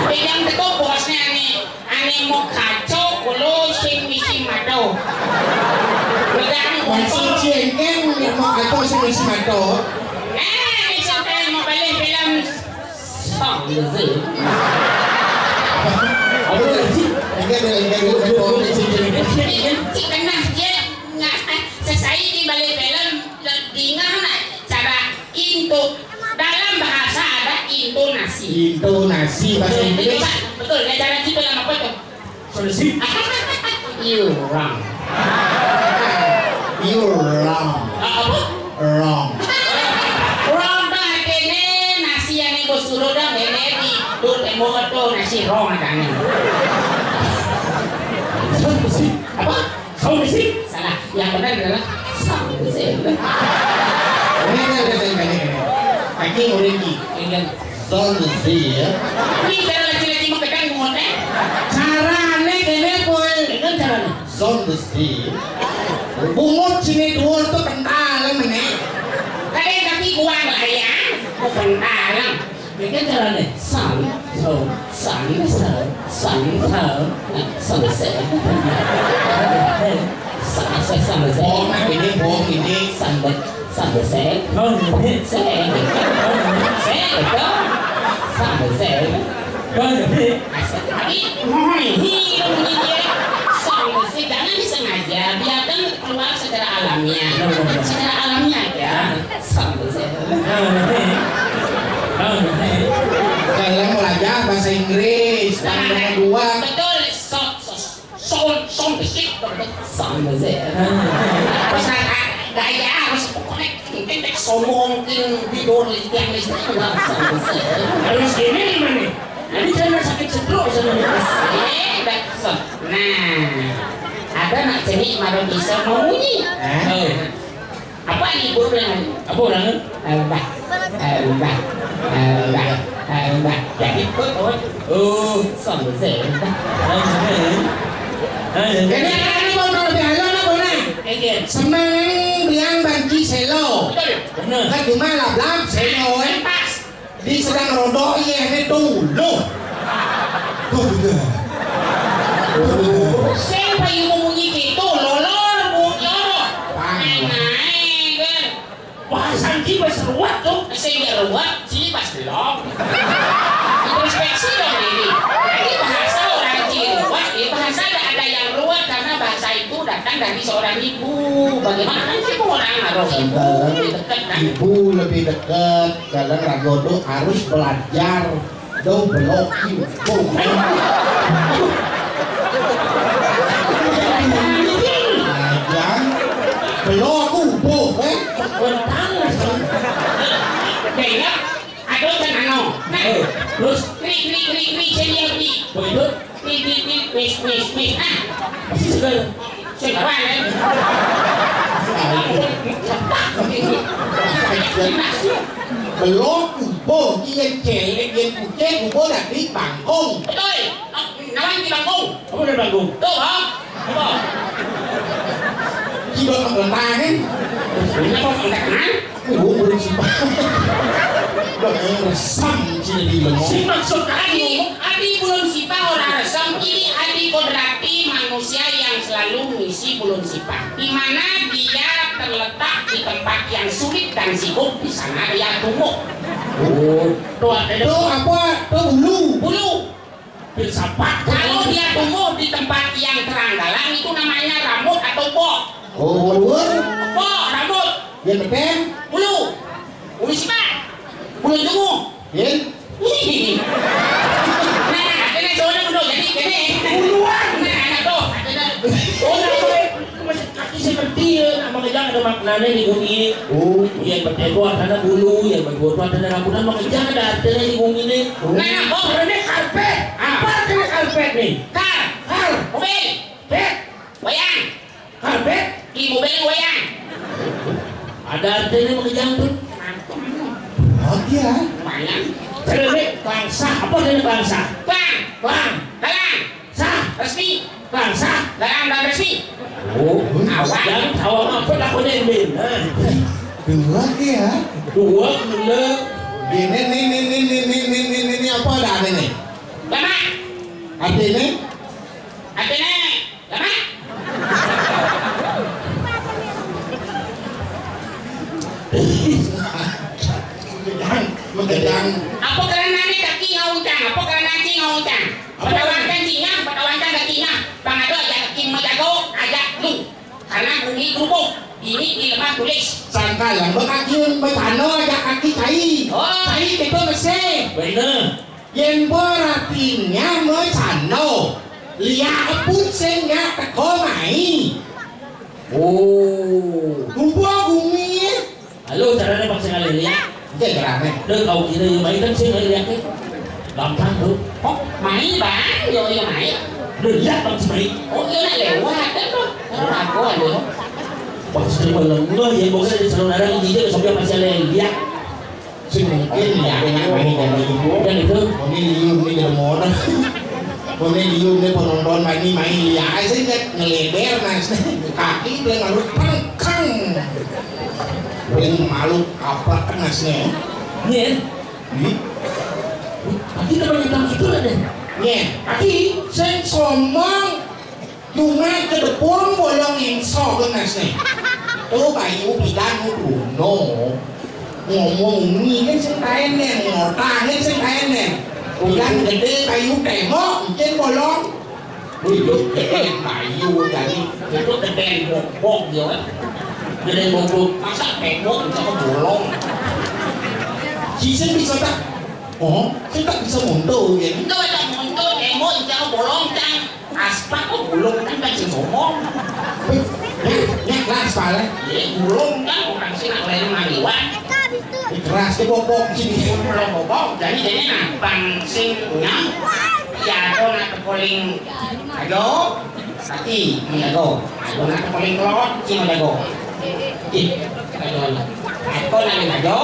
D: Bilang betul bosnya nih, aneh mau kacau kalau sing-sing mado. Begang
C: Masih cengeng mau atau sih mato.
D: misalkan mau balik film song sih.
C: Apa sih? Enggak betul sih cengeng.
D: Karena dia nggak selesai di balik film dengar nak cara untuk dalam bahasa ada intonasi.
C: Intonasi bahasa Inggris.
D: Betul, cara kita lama apa tuh?
B: Sorry sih.
D: You wrong.
C: You wrong.
D: Apa?
C: Wrong.
D: Wrong dah kene nasi yang bos suruh dah kene di tur temo tu nasi wrong ada ni.
B: Sorry sih.
D: Apa?
B: Sorry sih.
D: Salah. Yang benar adalah sama sih.
C: Ini kaki orangi.
D: Dengan
C: Sonsi ya.
D: ini cara lagi-lagi mau pegang ngotek. Carane kene pun.
B: Dengan caranya.
C: Sonsi. Bungut sini dua tu kental mana?
D: Kalian kaki gua lah ya. Bukan dalam.
B: Dengan caranya. San, so, san, so, san, so, sama
C: Bohong ini.
B: sampai saya
D: jangan disengaja, biarkan keluar secara alamiah. Secara alamiah ya.
C: Kalian belajar bahasa Inggris dan dengan dua.
D: Betul, son bisik. Pas gaya harus pokoknya kita sombongin tidur yang listrik nggak selesai.
B: harus gini gimana? Ini jangan sakit stroke sama
D: Nah, ada nak ceri malam bisa mau bunyi. Apa ibu bilang?
B: apa orangnya?
D: Jadi betul.
B: Oh,
D: Selesai.
C: Jadi ini mau lebih halal apa boleh? Semangat bilang banci selo.
D: Betul.
B: benar.
C: Kan cuma lablab selo
D: Pas.
C: di sedang rodok ya ini dulu. Kau juga.
D: Siapa yang mau bunyi gitu? Lolor, bu, lolor. Naik, kan?
B: Bahasan kita seruat tuh.
D: Saya ruwet, sih pas belum. Introspeksi dong ini. Jadi bahasa orang ruwet, bahasa ada yang ruwet karena bahasa itu datang dari seorang ibu. Bagaimana sih orang harus ibu lebih dekat kan?
C: Ibu lebih dekat. Kalian ragodo harus belajar. Do belok ibu. Belajar. Belok ibu,
D: Kaya, ada kan ano? Nah,
B: Terus,
D: krik, saya beli.
B: begitu,
D: Mis. Ah,
B: pasti segala.
D: sekarang kan?
C: Belok ibu. Kian celek, kian kucek, ibu dah di bangkong.
D: Betul. Namanya di bangkong.
B: Apa dari Bandung?
D: Tuh, ha? Apa?
C: Kilo pengelangan.
D: Ini kok tidak kenal?
C: Ibu berisik banget. Udah resam sini di bengong.
B: Si maksud
D: Adi Adi Bulun Sipah orang resem ini Adi Kodrati manusia yang selalu mengisi Bulun Sipah, di mana dia terletak di tempat yang sulit dan sibuk, di sana dia tumbuh.
C: Itu apa? Itu
D: Bulu.
B: Filsafat.
D: Kalau dia tumbuh di tempat yang terang-galang itu namanya rambut atau bok.
C: Buluan.
D: Bok, rambut.
C: Yang depan.
D: Bulu. Bulu Sipah. Bulu tumbuh.
C: Yang.
D: Nah, kena soalnya bulu jadi kene.
B: Buluan.
D: Nah, tuh.
B: Oh, masih kaki seperti ya, maka jangan ada maknanya di bumi ini. Yang berdebu ada bulu, yang berbodoh ada rambutan, maka jangan ada artinya di bumi ini.
D: Nah, oh,
B: Karena karpet. Apa artinya karpet nih?
D: mobil,
B: Pet,
D: wayang,
B: karpet.
D: di mobil wayang.
B: Ada artinya maka jangan tuh.
C: Oh dia.
D: Wayang.
B: Karena bangsa, apa artinya bangsa?
D: Bang,
B: Bang,
D: dalang,
B: sah,
D: resmi,
B: bangsa.
D: dalang dan resmi.
B: Oh,
D: Awak.
B: jangan tahu apa aku nembel.
C: Dua ya.
B: Dua gula.
C: Ini apa ada ini?
D: Lama,
C: Artinya?
D: artinya, lama.
C: Menggedang.
D: Apa kerana ni kaki ngauncang? Apa kerana kaki ngauncang? Batawankan cinya, batawankan kakinya. Bang ada ajak kaki menjago, ajak lu. Karena bumi kerupuk. Ini di lemah tulis.
C: Sangka yang berkaki bertano aja kaki cai.
D: Oh,
C: Cai itu mesti.
B: Benar.
C: Yang berartinya mesano. Lihat pun sehingga teko mai.
B: Oh.
C: Tumbuh bumi.
B: Halo, caranya paksa kali lihat.
C: Jangan.
B: Đừng cầu chị đi mấy tấn xin lại cái làm thang được
D: oh, máy bán vô vô máy.
B: đừng dắt bằng chị
D: Ủa, cái này lèo quá chết đó. Nó làm của anh được.
B: bằng chị mình là ngơ vậy một cái sao này đang gì chứ không cho mà xe lên dắt
C: Xin mungkin ya dengan main dari ibu.
B: yang itu
C: Ini liur ni demon. Ini liur ni penonton main liar saja ngeleber nas kaki dia ngalu kang. Paling malu apa kenasnya?
B: nghe
C: Ni,
B: kita banyak tahu itu lah deh
C: ni. Aki sen somong tungai ke depan bolong yang so kenasnya. Tu bayu bidan no. Ngomong ni kan sen kain ni, ngotang kan sen kain ni. Bidan gede bayu tengok jen bolong. Wih, gede bayu jadi.
D: Itu gede bok-bok gitu kan.
B: jadi bobok
D: Masa tembok bisa bolong.
C: Si sen bisa tak? Oh, sen tak bisa mundur ya.
D: Itu ada muncul tembok bisa bolong kan. Aspal kok bolong kan bisa ngomong.
C: Nyak keras pala.
D: Ya bolong kan orang sih nak lain mangiwan.
C: Keras ke bobok sini.
D: Bolong bobok jadi nah bang sing nyam. Ya aku nak kepoling ayo. Sati menjago. Aku nak kepoling kelot si menjago. Aku nak menjago.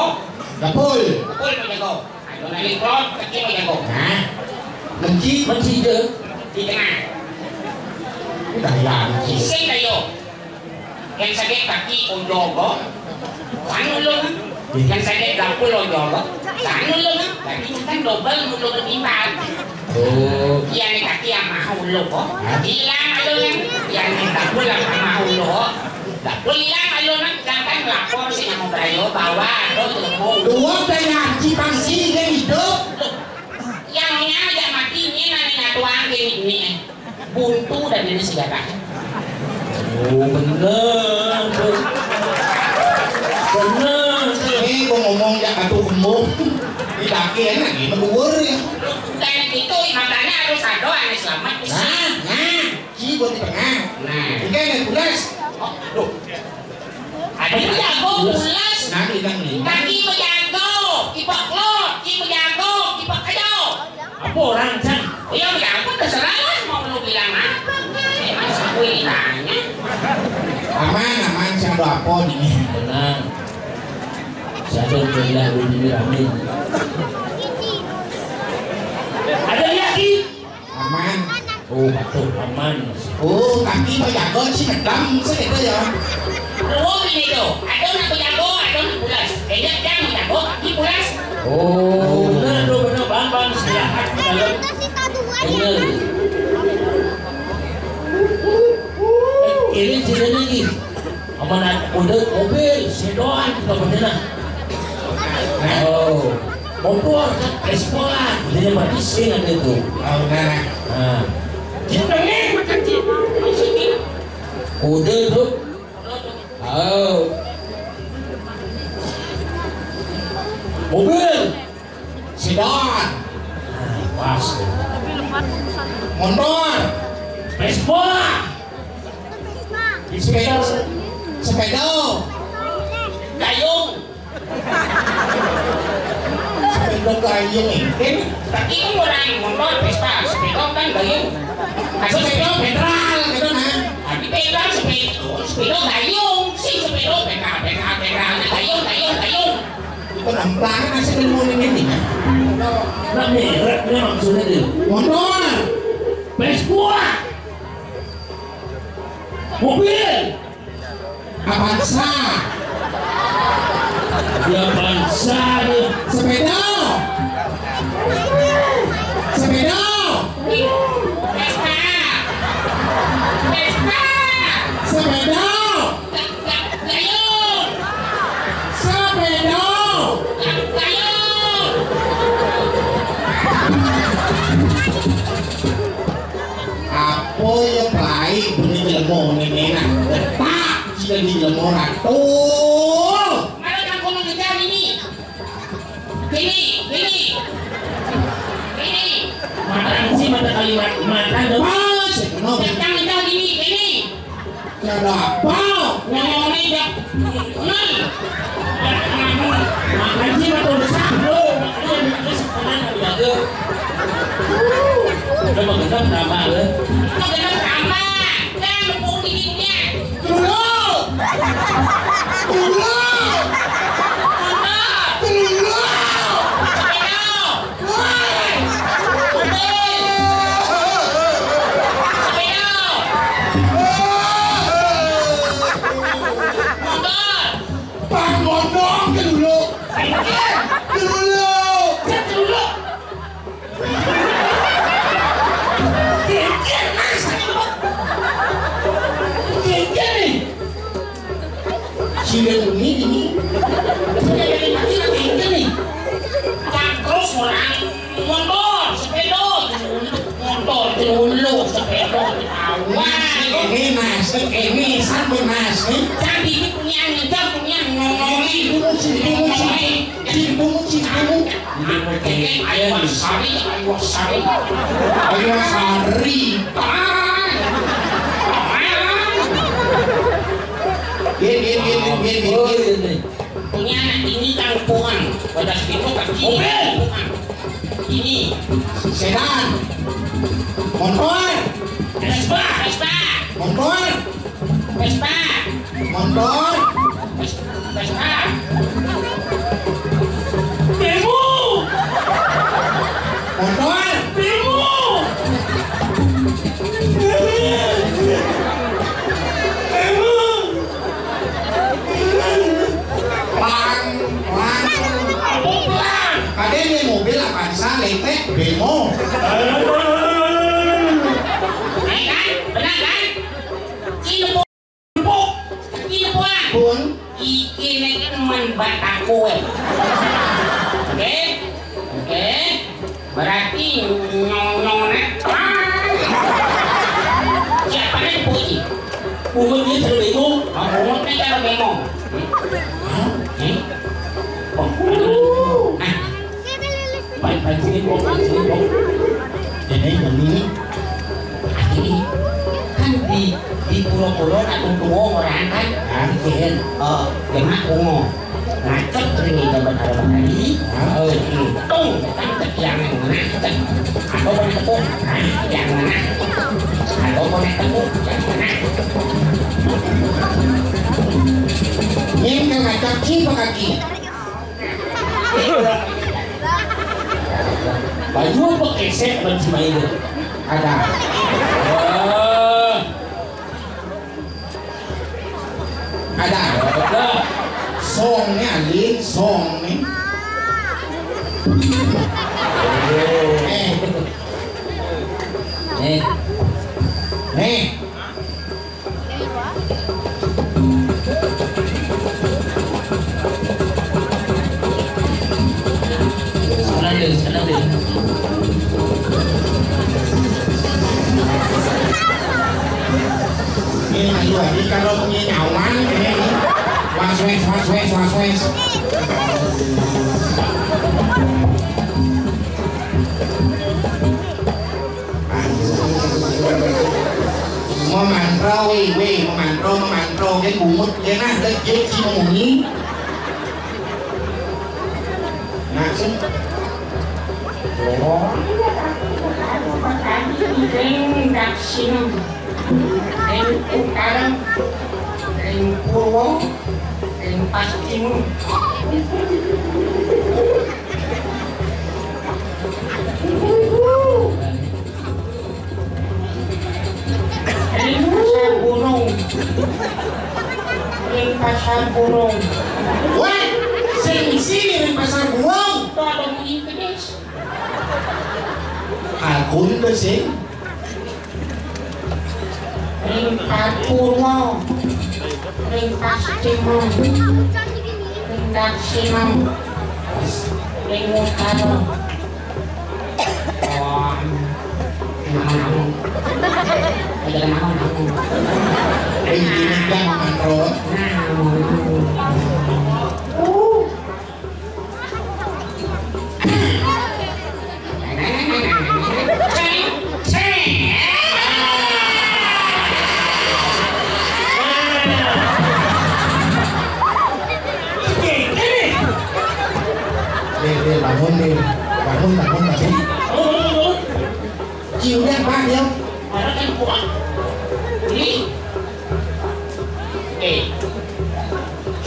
C: Dapul.
D: Pukul menjago. Aku nak kelot kaki menjago.
C: Hah? Menci.
B: menci je
D: Di tengah.
C: Udah ya menci.
D: Sing kayo. Yang sakit kaki ojo ko. Kan ulung. Yang sakit dapul ojo ko. Kan ulung. Jadi kan double ulung ketimbang.
B: oh
D: Yang ni kaki yang maha ulung ko. Hilang ulung. Yang ni dapul yang maha ulung ko. Dapul hilang ulung kan lapor si yang mau bawa atau telepon.
C: Dua dengan cipangsi dia hidup.
D: Yang ni aja mati ni nanya tuang ini. Buntu dan ini sejarah.
B: oh benar tuh benar
C: Ini kau ngomong ya atuh kembung. Ini kaki enak ini mendur ya.
D: Dan itu makanya harus ada yang selamat di sini.
C: Nah, si buat di tengah.
D: Nah,
C: Ini kan yang tulis.
D: oh, loh. Ada yang jago pulas.
C: Nanti kan nih.
D: Kaki menjago, kipak lo, ki menjago, kipak ayo.
B: apa orang can
D: Ya menjago terserah lah mau lu bilang apa. Masa gue ditanya.
C: Aman saya ada apa ini.
B: tenang saya bilang ini ramin ada lagi
C: Aman.
B: oh betul aman
C: Oh, kaki menjaga si ngedam saya itu ya.
D: Oh ini tuh, ada yang menjago, ada yang pulas. Kayaknya dia menjago, kaki pulas.
B: oh benar tuh benar bang istirahat ke dalam udah mobil sedan kita bener. Oh, motor kan Vespa, jadi berisi nanti itu.
C: Oh, udah.
B: Nah,
D: Kita nih makan sini.
B: udah tuh. Oh, mobil
C: Sedan,
B: pas.
C: motor,
B: Vespa,
C: sepeda,
D: Gayung.
C: sepeda gayung ini.
D: Tapi kan orang motor Vespa, sepeda kan gayung.
C: Sepeda pedal, gitu nah.
D: Tapi sepeda sepeda gayung. Si sepeda pedal. Gayung.
C: Itu emplang asal ngomongin ini.
B: nah merek dia maksudnya deh.
C: Motor,
B: Vespa, mobil,
C: Avanza,
B: dia bangsa dia.
C: sepeda, sepeda,
D: Vespa.
C: sepeda,
D: Gayung.
C: sepeda.
D: Gayung.
C: Apa yang baik bunyi jelmo ini nak? Tak sudah di jelmo nak. Tuh,
D: Mana kamu mengejar ini? Ini.
B: Makan sih mata kalimat makan dong.
C: pas, kenapa?
D: Yang ngejar ini.
C: Ada apa?
D: Ngomongnya dah.
B: Makan sih mata besar lo. Makanya dia sekarang ada tuh. Udah mengenal nama lo.
D: Kau kena sama. Dan mau giginya.
C: Dulu, dulu, dulu. Panggodong ke dulu, dulu. Siang ini,
D: Terus orang motor, sepeda, dulu, sepeda,
C: ini nasi, ini sambal nasi.
D: Jadi punya ngomongin.
C: Cium.
D: Ayo sari.
C: Ayo sari. Gini.
D: Punya anak ini kampungan. Pada situ kaki. Ini
C: Sedan. Motor.
D: Vespa.
C: Motor.
D: Vespa.
C: Motor.
B: Demo,
C: Motor.
B: demo.
C: Pelan. Ada ini mobil Avanza letek demo.
D: Benar kan? Cina
C: Pun
D: iki nek membataku. Oke? Berarti nyong-nyongnya siapa nih bunyi?
B: Pungut dia terlalu bingung.
D: Ngomongnya cara bengong.
B: Pancingin kok.
C: ini
D: Ini kan di pulau-pulau kan tua orang kan bikin jemaah kuno ngacet ringi jabat ada tadi tung kan yang mana atau boleh tepuk yang mana atau boleh tepuk yang mana
C: ini kagak kaki kaki.
B: Baju apa kesek baju main itu?
C: Ada. Ada. Songnya lin song nih. Nih. kalau punya nyawan ini was-wes memantau memantau cái bumut cái na cái chết chi mà muni nah sih
D: Ring Daksinam, Ring Utaram, Ring Purwo, Ring Pastimu. Ring Pasar Gunung, Ring Pasar Gunung.
C: wah sini di pasar Gunung
D: Tolong Inggris.
C: akun tuh sih
D: Ring Purwo, Ring Pastimu, Ring Daksinam, Ring Utara. Oh, naon. Aja naon.
C: ini kan memantau bangun tadi chiều đen ba đi không
D: Mà nó em của đi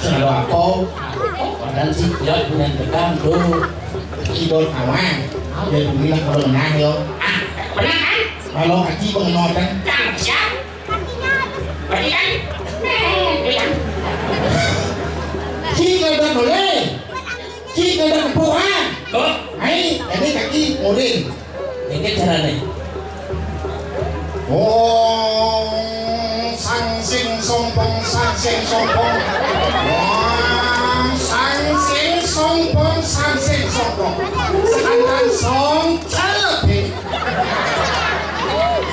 C: kalau aku
B: padahal sih ya punya tekan tuh
C: keyboard awang jadi bilang kalau nah yo
D: benar kan?
C: kalau kaki pengenot kan
D: Jangan siap berarti kan? Bilang
C: khi người ta nổi lên khi người ta phụ ha
B: kok
C: ấy ini kaki model
B: ini cara nih
C: oh sang sing sompong sang sing sompong sang sing sompong sang sing sompong sekarang song celep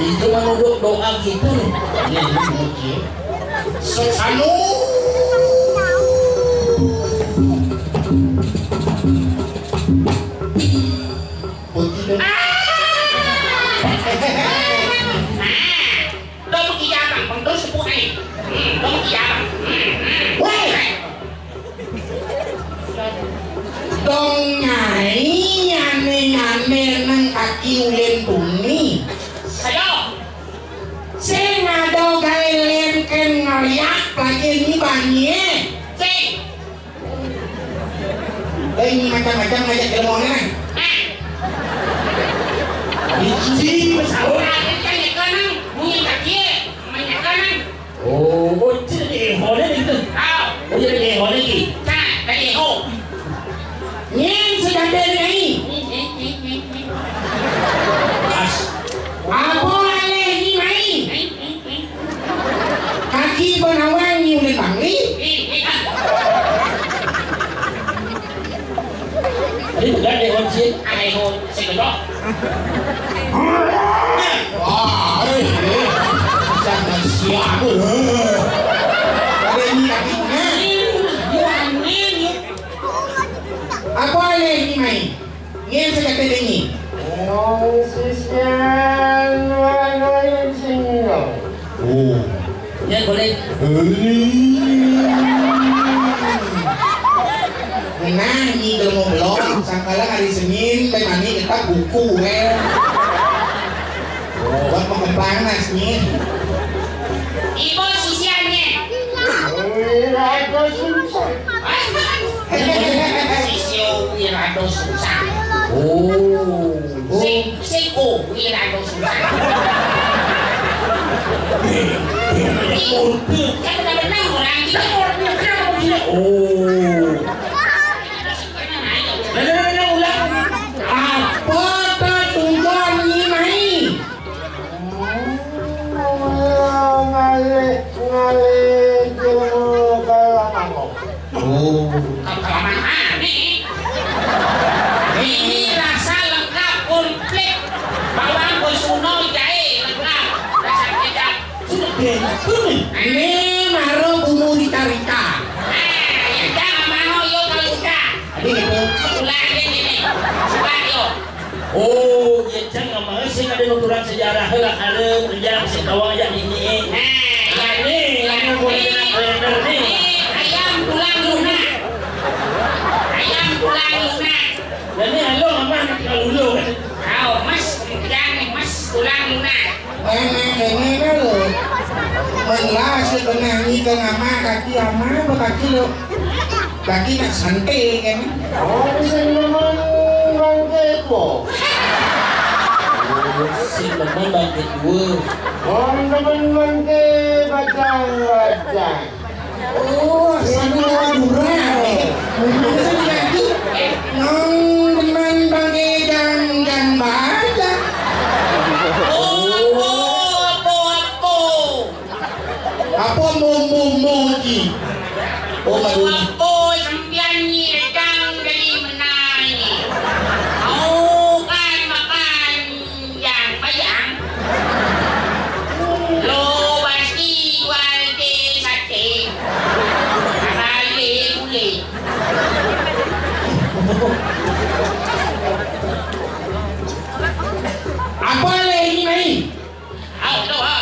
B: itu menuduk doa gitu nih
C: ini sesanu putih
D: Đâu có kia bằng bằng tôi sẽ này. Đâu có kia bằng.
C: dong nyai nyane nang kaki ulen bumi
D: Ayo.
C: sing ada gawe len ken ngeliat lagi ini banyak
D: Sing.
C: ini macam-macam ngajak ilmunya nih
B: isi pesawat
D: Orang ini kan yang kanan, mungkin kaki, banyak kanan.
B: oh jadi holnya itu
D: Tahu.
B: oh jadi holnya lagi
D: Sana, dari ho.
C: nyen sedang dari
B: pas
C: apa ale ini mai kaki penawang ni ulen bangli
B: tadi bukan deh ojek
D: Ai ho, saya kedok.
C: wah jangan siapa ada ini kakinya apa ale ini mai nyen sedang dari ini oh
B: ya boleh
C: nah ini kalau mau belok sangkala hari Senin temani kita buku buat pengembang nasnya
D: Ibu sisiannya. Sisio Wirado susah.
B: oh
D: Sing O Wirado susah. Kan udah benar orang kita orangnya kenapa begini?
B: oh nah ulang
C: apa tujuan ini mai oh
D: Kelamaan aneh. Ini rasa lengkap komplit. Bawang kusuno jahe lengkap. Rasa kecap.
C: ini
B: Oh, ya jangan masih ada nuturan sejarah lah ada kerja setawa aja ini.
D: Yang ini ayam tulang lunak. Ayam tulang lunak.
B: Jadi halo aman kalau dulu.
D: Kau mas, jangan mas tulang lunak.
C: Ini kan lo melas sebenarnya ni ke nama kaki ama apa kaki lo kaki nak santai kan oh senang bangkit po
B: Si teman bangkit dua.
C: oh teman bangkit bacang oh senang durang nong teman bangkit dan baca apa muji oh baru
D: sampian ni datang dari mana ni? Mau kan makan yang bayang? Lo pasti jual di sate. Balik boleh.
C: apa lagi ni
D: Tahu ha?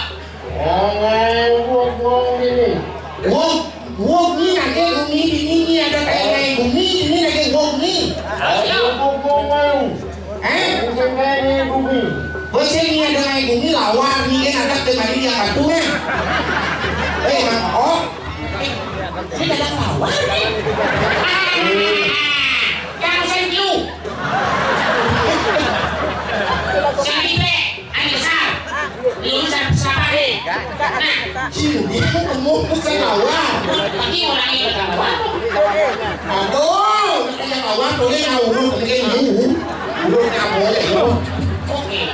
C: Wog ni nak ke gumi ni ada kayak gumi ini lagi wog ni. Bosnya ni ada kayak gumi lawan ni kan ada kembali yang batunya. Mang oh.
D: Ini dalam lawan ni. Yang senju. Sampai Anissa. Lulusan siapa ni?
C: Cium dia kan kamu bukan lawan.
D: Bagi orang yang lawan.
C: Aduh, yang lawan boleh ngawur dengan you. Belum tak boleh yo.
D: Okey.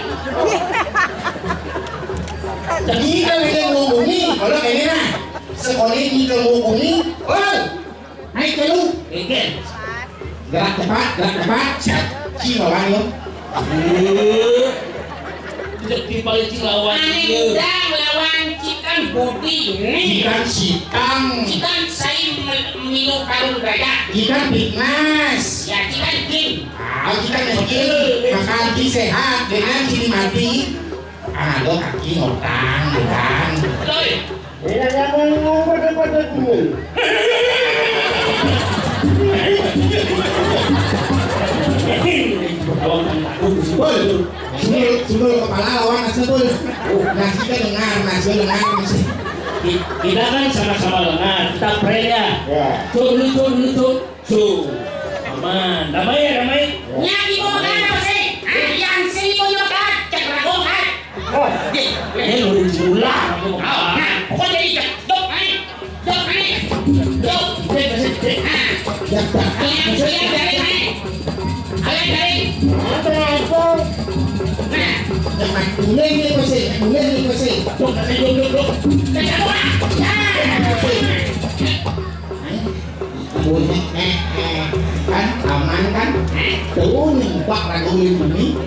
C: Jadi kan lagi ngomong ni, kalau kayak ni lah. Sekolah ni ke ngomong ni, oh, naik dulu.
B: Again.
C: Gerak cepat. Cium lawan yo.
B: Jadi paling lawan dia.
D: Anda melawan Cikan Budi ni.
C: Cikan
D: saya minum karun gajah.
C: Cikan fitness.
D: Ya, Cikan Kim.
C: Cikan yakin, makan kaki sehat dengan ciri mati. Lo kaki ngotang, bukan?
D: Betul.
C: Jangan pada gue. Sebel kepala lawan sebel. Nasi kan dengar, nasi.
B: Kita kan sama-sama lengan, kita pray ya. Dulu. Aman, damai.
D: Nyaki mo makan apa sih? Yang sini mo yung makan. Cek rago kan?
B: Ini lu diulang.
D: Pokoknya jadi cek. Dok. Yang dari.
C: Jangan kulen ni pasal.
B: Duk.
C: Kan aman kan? Tuh nimpak ragu ini.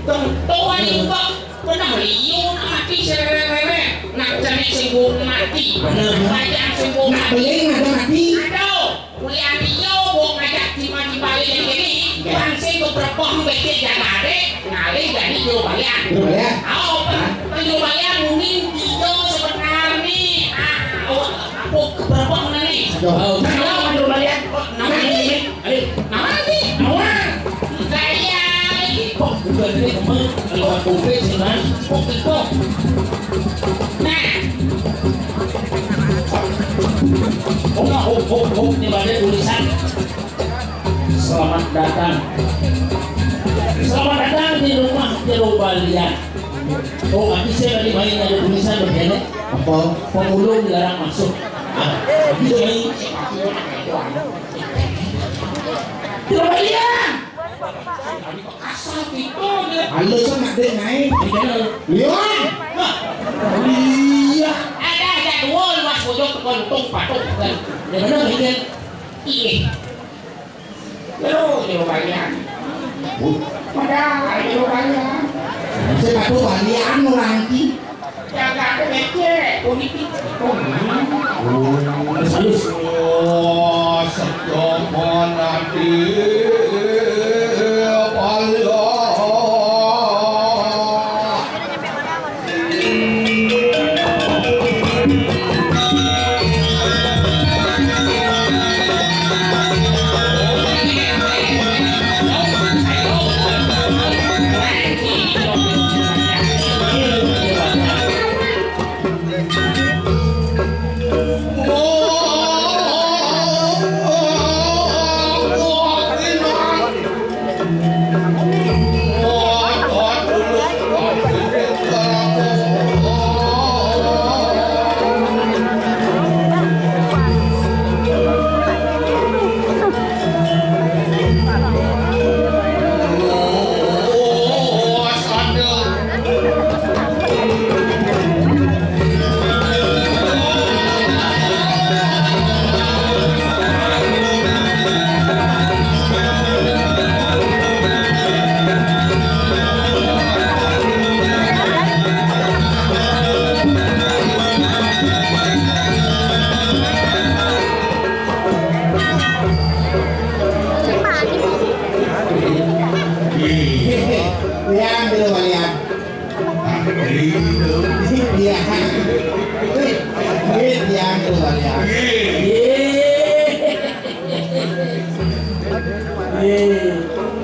D: Tuan nimpak. Pernah liu nak mati serere. Nak cari singgung mati. Bayang singgung
C: Nak
D: mati.
C: beli ada mati.
D: Aduh. Kuliah liu buang ngajak tiba-tiba yang ini. Tuan singgung berpong bekit yang ada. Ngalih jadi jauh bayang.
C: Boleh.
D: Penjual bayang mungkin tiga sebenarnya ni. Apa berpong ni?
C: Aduh.
B: Kalau bayar,
D: Nama ni? Saya
B: kok bukan ini teman. Kalau aku pesan, kok.
D: Nah,
B: Oh, ini ada tulisan. Selamat datang di rumah Jerobalian. Oh, nanti saya tadi main ada tulisan begini.
C: Apa?
B: Pemulung dilarang masuk. Gitu ini. Jerobalian.
D: asal itu dia.
C: Halo nak dek naik. Leon.
B: Iya.
D: Ada dua luas pojok kekontung patung kan.
B: Yang mana ini?
D: Iya. Lalu bayar. Padahal bayar.
C: Saya patuh balian nanti.
D: Jaga kecil, politik.
B: Halus.
C: Oh, sekolah nanti.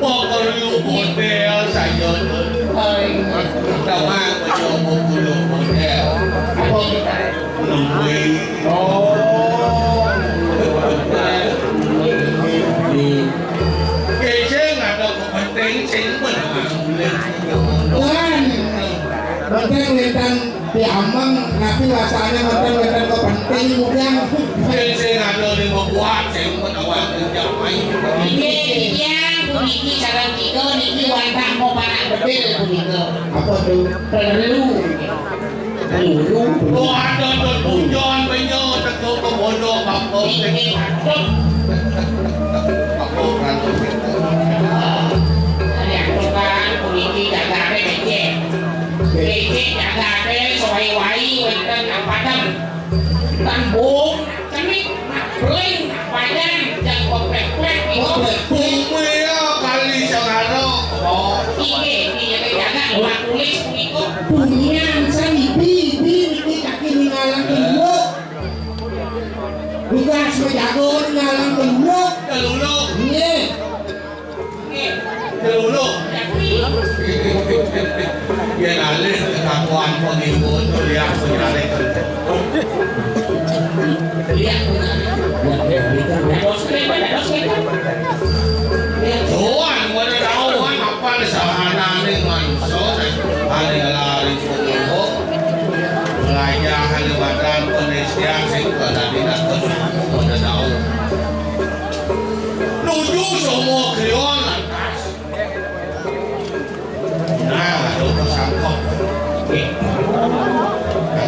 C: Pokoknya model saya tuh. Sama punya buku model.
D: Apa kita?
C: Nungguin.
D: Oh.
C: Kayaknya nggak ada kepentingan sih benar.
A: Tuhan, mentang-mentang diambang, tapi rasanya mentang-mentang kepenting mungkin.
C: Kayaknya nggak ada yang membuat sih benar kerja main.
D: Ini dia puniki sarang tiga niki wantah mau parang bedil puniki.
A: Apa tuh?
D: Perlu.
C: Oh ada tuh tujuan banyak tekuk kemodo apa
D: Ini
C: apa kan
D: yang tukang puniki jaga becek. Becek jaga sewai-wai wenten apadam. Tambung cemik beling padan yang komplek-komplek itu.
C: Kumpulnya kali sengaro. Oh
D: Iya jaga ulah tulis puniki.
A: Bunyian sani bibi ini kaki ngalang gemuk. Bukan sejago ngalang gemuk.
C: Kelulu,
A: Iya.
C: kelulu. Dia nalih ketakuan pengikut lihat penyalih.
D: Lihat
C: Tuan, mana tahu kan apa ni sahana ni manusia, hari lari pengikut. Belajar hari badan penelitian sehingga tadi datang mana tahu. Nuju semua kriol lantas. Nah, lalu tersangkut.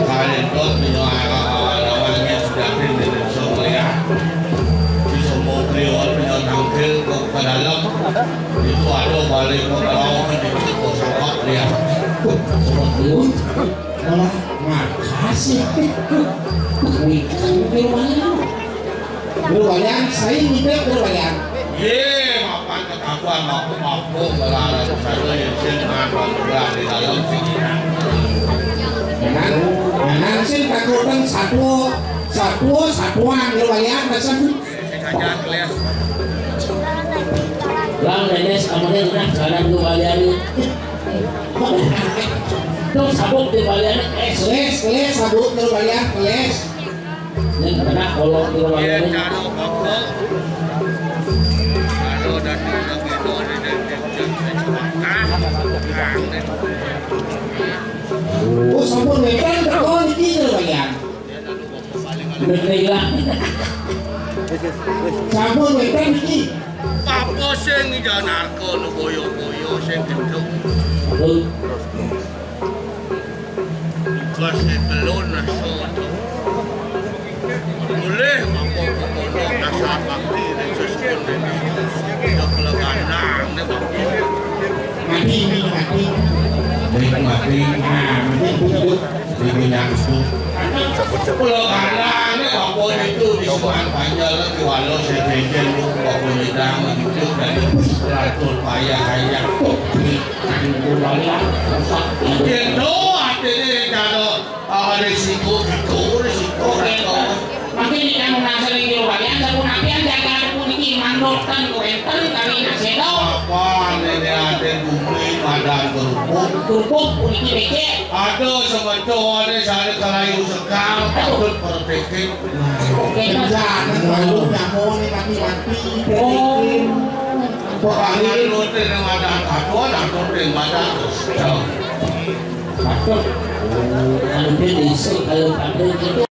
C: Kalian tuh namanya sudah di Somalia. Di semua kriol punya tampil ke dalam. Itu ada balik ke bawah di tersangkut dia.
A: Belum. Malah makasih. Berbayang, saya tidak berbayang.
C: Ye, makan ketakuan mampu melarang saya yang senang bergerak di dalam sini.
A: Dengan sih takutan satuan berbayang kesan.
C: Sengaja kelas.
B: Lang nenes kamarnya udah sekarang dua balian. Tuh sabuk di balian
A: Les, sabuk berbayang, les.
B: yang kena kolong di balian.
C: Jaro bapak. Jaro dan begitu
A: Oh, sabun mekan kau ini berbayang.
B: Berkailah.
A: Sabun mekan ini.
C: Apa sing ijo narko nu boyo-boyo sing gitu.
B: Tuh
C: Kasih telur na soto. Boleh ako kumunod na sa bakti ng suskon na naglaganang na bakti.
A: Mati.
C: Mati.
A: Mati hidup.
C: Di minyak itu. Pelaganang na bakti itu di Suman Panjal di Walos sa Tejen mo bakti nila magigit dari Ratul Paya Kaya. Ito ate ni kado resiko gitu.
D: Makin kita merasa lagi lumayan, tapi nanti jaga puniki mandotan kuenten kali nasedo.
C: Apa ini ada bumi badan
D: Kerupuk puniki becek.
C: ada sama cowok ada saya kalayu sekal takut proteksi.
A: Jangan terlalu nyamun nih mati.
C: Pangan lu dengan badan katuan atau dengan badan
B: patut. Nanti diisi kalau patut itu